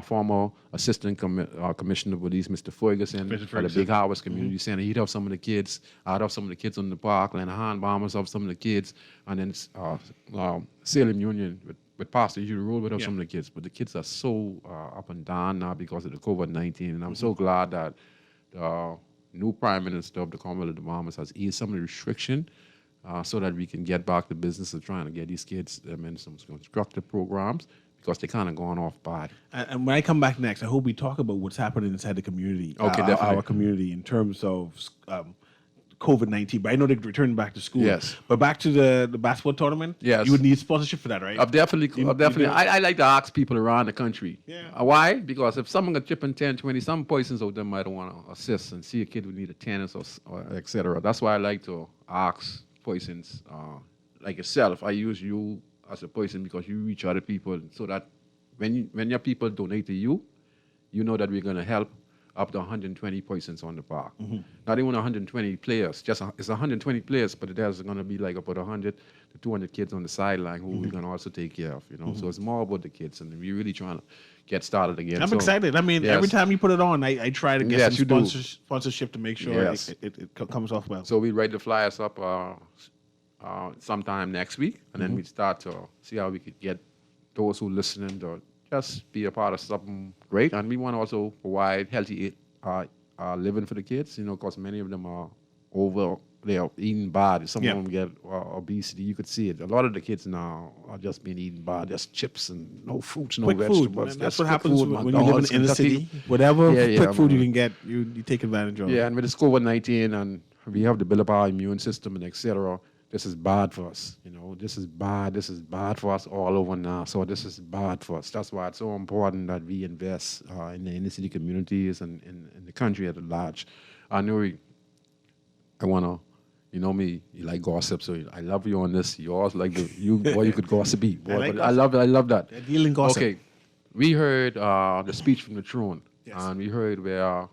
former assistant commissioner of police, Mr. Ferguson, at the Big Harvest Community Center. He'd have some of the kids. I'd have some of the kids on the park. Lenahan Bahamas have some of the kids. And then Salem Union with Pastor Hugh Road would have some of the kids. But the kids are so up and down now because of the COVID-19. And I'm so glad that the new Prime Minister of the Commonwealth of the Bahamas has eased some of the restriction so that we can get back to business of trying to get these kids in some constructive programs because they kind of gone off bad. And when I come back next, I hope we talk about what's happening inside the community, definitely. our community in terms of COVID-19. But I know they're returning back to school. Yes. But back to the basketball tournament, yes, you would need sponsorship for that, right? Definitely. I like to ask people around the country. Yeah. Why? Because if someone got chipping 10, 20, some persons out there might want to assist and see a kid who need a tennis or et cetera. That's why I like to ask persons like yourself. I use you as a person because you reach other people so that when your people donate to you, you know that we're going to help up to 120 persons on the park. Mm-hmm. Not even 120 players. It's 120 players, but there's going to be like about 100 to 200 kids on the sideline who we're going to also take care of. So it's more about the kids, and we're really trying to get started again. I'm excited. I mean, every time you put it on, I try to get some sponsorship to make sure it comes off well. So we write the flyers up sometime next week, and then we start to see how we could get those who listening to just be a part of something great. And we want to also provide healthy living for the kids, because many of them are they are eating bad. Some of them get obesity. You could see it. A lot of the kids now are just being eating bad. Just chips and no fruits, no vegetables. That's what happens when you live in the inner city. Whatever quick food you can get, you take advantage of. Yeah, and with this COVID-19, and we have to build up our immune system and etc. This is bad for us. This is bad. This is bad for us all over now. So this is bad for us. That's why it's so important that we invest in the inner city communities and in the country at large. I want to, me, you like gossip, so I love you on this. You always like you could gossipy. I love that. Dealing gossip. Okay, we heard the speech from the throne, and we heard where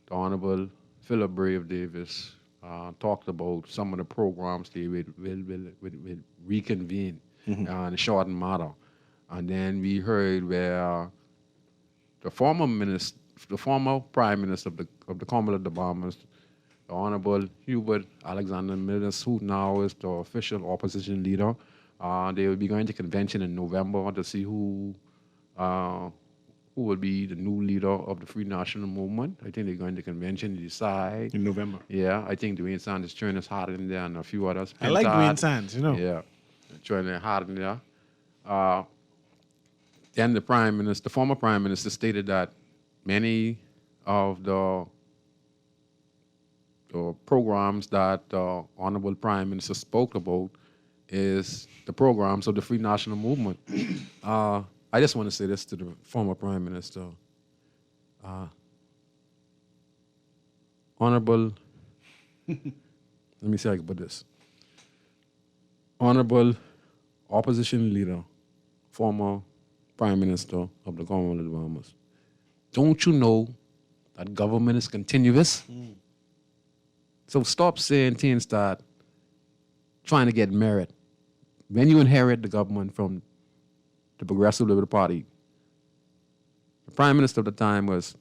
the Honorable Philip Brave Davis talked about some of the programs they will reconvene in a short matter. And then we heard where the former Prime Minister of the Commonwealth of the Bahamas, the Honorable Hubert Alexander Mills, who now is the official opposition leader, they will be going to convention in November to see who will be the new leader of the Free National Movement. I think they're going to convention to decide. In November. Yeah, I think Dwayne Sanders throwing his heart in there and a few others. I like Dwayne Sanders, Yeah, throwing their heart in there. Then the former Prime Minister stated that many of the programs that the Honorable Prime Minister spoke about is the programs of the Free National Movement. I just want to say this to the former Prime Minister. Honorable, let me see how I can put this. Honorable opposition leader, former Prime Minister of the Commonwealth of the Bahamas, don't you know that government is continuous? So stop saying things that trying to get merit. When you inherit the government from the Progressive Liberal Party, the Prime Minister at the time was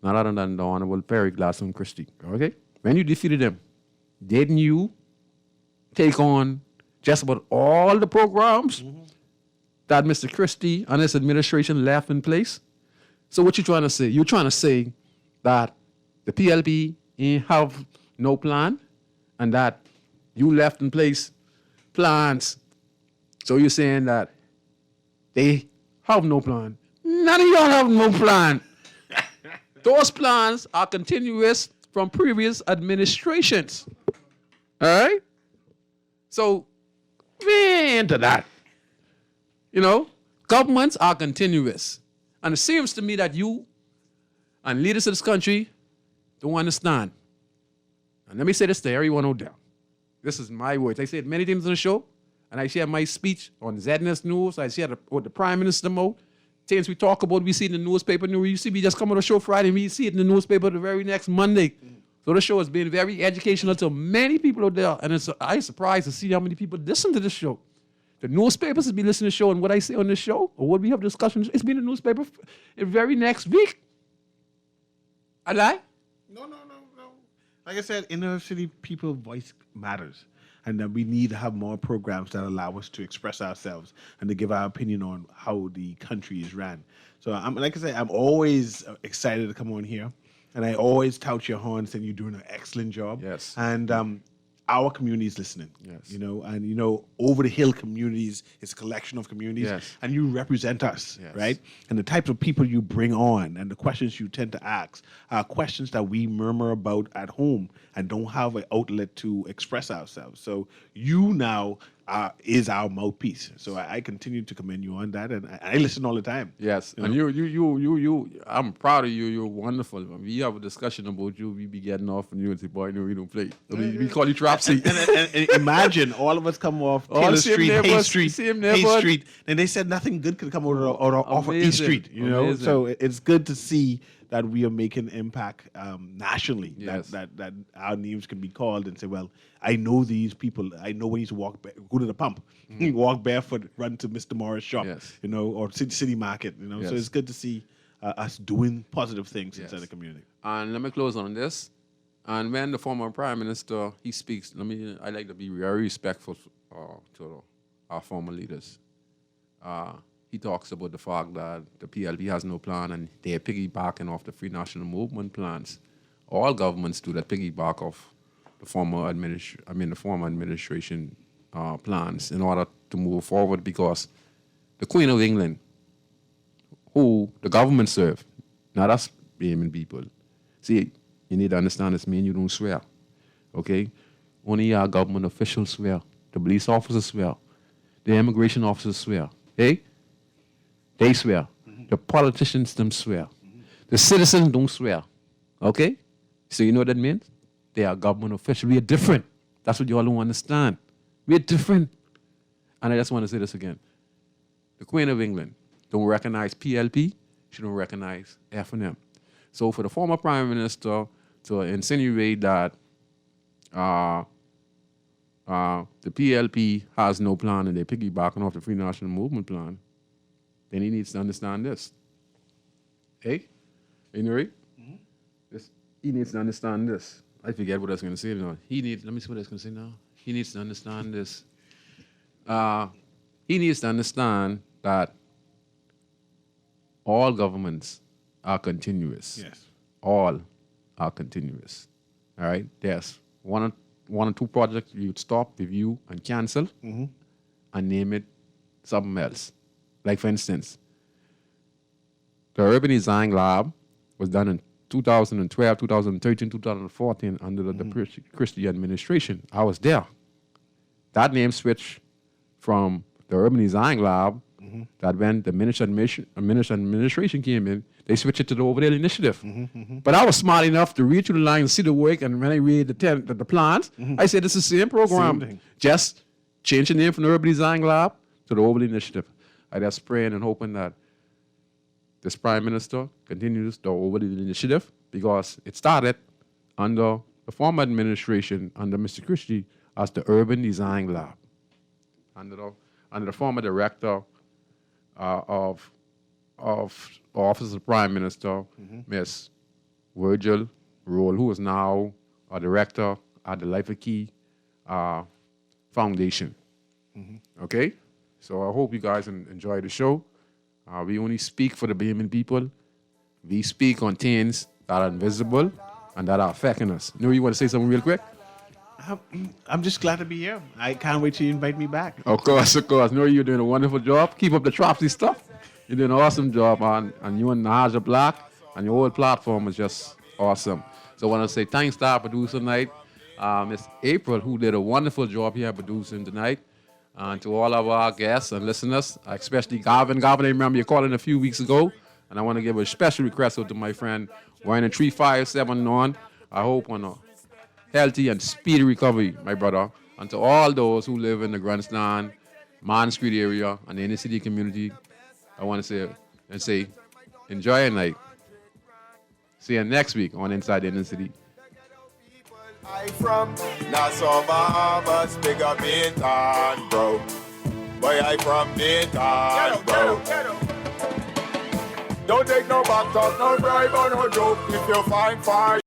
none other than the Honorable Perry Gladstone Christie. Okay? When you defeated him, didn't you take on just about all the programs that Mr. Christie and his administration left in place? So what you trying to say? You're trying to say that the PLP ain't have no plan and that you left in place plans. So you're saying that they have no plan. None of y'all have no plan. Those plans are continuous from previous administrations. All right? So we ain't into that. You know, governments are continuous. And it seems to me that you and leaders of this country don't understand. And let me say this to everyone out there. This is my words. I said many times on the show, and I share my speech on ZNS News. I share what the Prime Minister mode. Things we talk about, we see in the newspaper. You see me just come on the show Friday, and we see it in the newspaper the very next Monday. So the show has been very educational to many people out there. And I'm surprised to see how many people listen to this show. The newspapers has been listening to the show, and what I say on this show, or what we have discussions, it's been in the newspaper the very next week. I lie? No. Like I said, inner city people voice matters. And that we need to have more programs that allow us to express ourselves and to give our opinion on how the country is ran. So like I said, I'm always excited to come on here. And I always tout your horn saying you're doing an excellent job. Yes. And our community is listening. Yes. Over the hill communities is a collection of communities. Yes. And you represent us, Yes. right? And the types of people you bring on and the questions you tend to ask are questions that we murmur about at home and don't have an outlet to express ourselves. So you now is our mouthpiece. So I continue to commend you on that, and I listen all the time. Yes, You and know? you, I'm proud of you. You're wonderful. When we have a discussion about you, we be getting off, and you and say, "Boy, no, we don't play." We call you Tropsy. And imagine all of us come off All Taylor the same Street, Hay neighbors, Street, same Hay neighborhood. Street, and they said nothing good could come off of East Amazing. Street. You know, Amazing. so it's good to see that we are making impact nationally. Yes. That our names can be called and say, well, I know these people. I know when he's go to the pump, walk barefoot, run to Mr. Morris shop, Yes. or City Market. So Yes. it's good to see us doing positive things Yes. inside the community. And let me close on this. And when the former Prime Minister, he speaks, I like to be very respectful to our former leaders. He talks about the fact that the PLP has no plan and they're piggybacking off the Free National Movement plans. All governments do that, piggyback off the former administration plans in order to move forward, because the Queen of England, who the government serve, not us being people. See, you need to understand this, me and you don't swear, okay? Only our government officials swear. The police officers swear. The immigration officers swear, hey? They swear. The politicians them swear. The citizens don't swear, okay? So you know what that means? They are government officials. We are different. That's what you all don't understand. We're different. And I just want to say this again. The Queen of England don't recognize PLP. She don't recognize F&M. So for the former Prime Minister to insinuate that the PLP has no plan and they're piggybacking off the Free National Movement plan, then he needs to understand this. Hey? Anyway? He needs to understand this. I forget what I was going to say now. Let me see what I was going to say now. He needs to understand this. He needs to understand that all governments are continuous. Yes. All are continuous. All right? There's one or two projects you'd stop, review, and cancel, and name it something else. Like, for instance, the Urban Design Lab was done in 2012, 2013, 2014 under the Christie administration. I was there. That name switched from the Urban Design Lab, that when the Minister administration came in, they switched it to the Overdale Initiative. But I was smart enough to read through the line and see the work, and when I read the plans, I said, this is the same program. Same thing. Just change the name from the Urban Design Lab to the Overland Initiative. I just praying and hoping that this Prime Minister continues the Overland Initiative because it started under the former administration under Mr. Christie as the Urban Design Lab. Under the former director of Office of the Prime Minister, Ms. Virgil Roll, who is now a director at the Life of Key Foundation. Okay? So I hope you guys enjoy the show. We only speak for the Bahamian people. We speak on things that are invisible and that are affecting us. Nuri, you want to say something real quick? I'm just glad to be here. I can't wait till you invite me back. Of course. Nuri, you're doing a wonderful job. Keep up the Tropsy stuff. You're doing an awesome job, and you and Naja Black and your whole platform is just awesome. So I want to say thanks to our producer tonight, Miss April, who did a wonderful job here producing tonight. And to all of our guests and listeners, especially Garvin. Garvin, I remember you calling a few weeks ago, and I want to give a special request out to my friend Warren 3579. I hope on a healthy and speedy recovery, my brother. And to all those who live in the Grandstand, Martin Street area, and the inner city community, I want to say, enjoy your night. See you next week on Inside the Inner City. I from Nassau, Bahamas, big up in town, bro. Boy, I from Dayton, bro. Don't take no back talk, no bribe or no joke. If you find fire.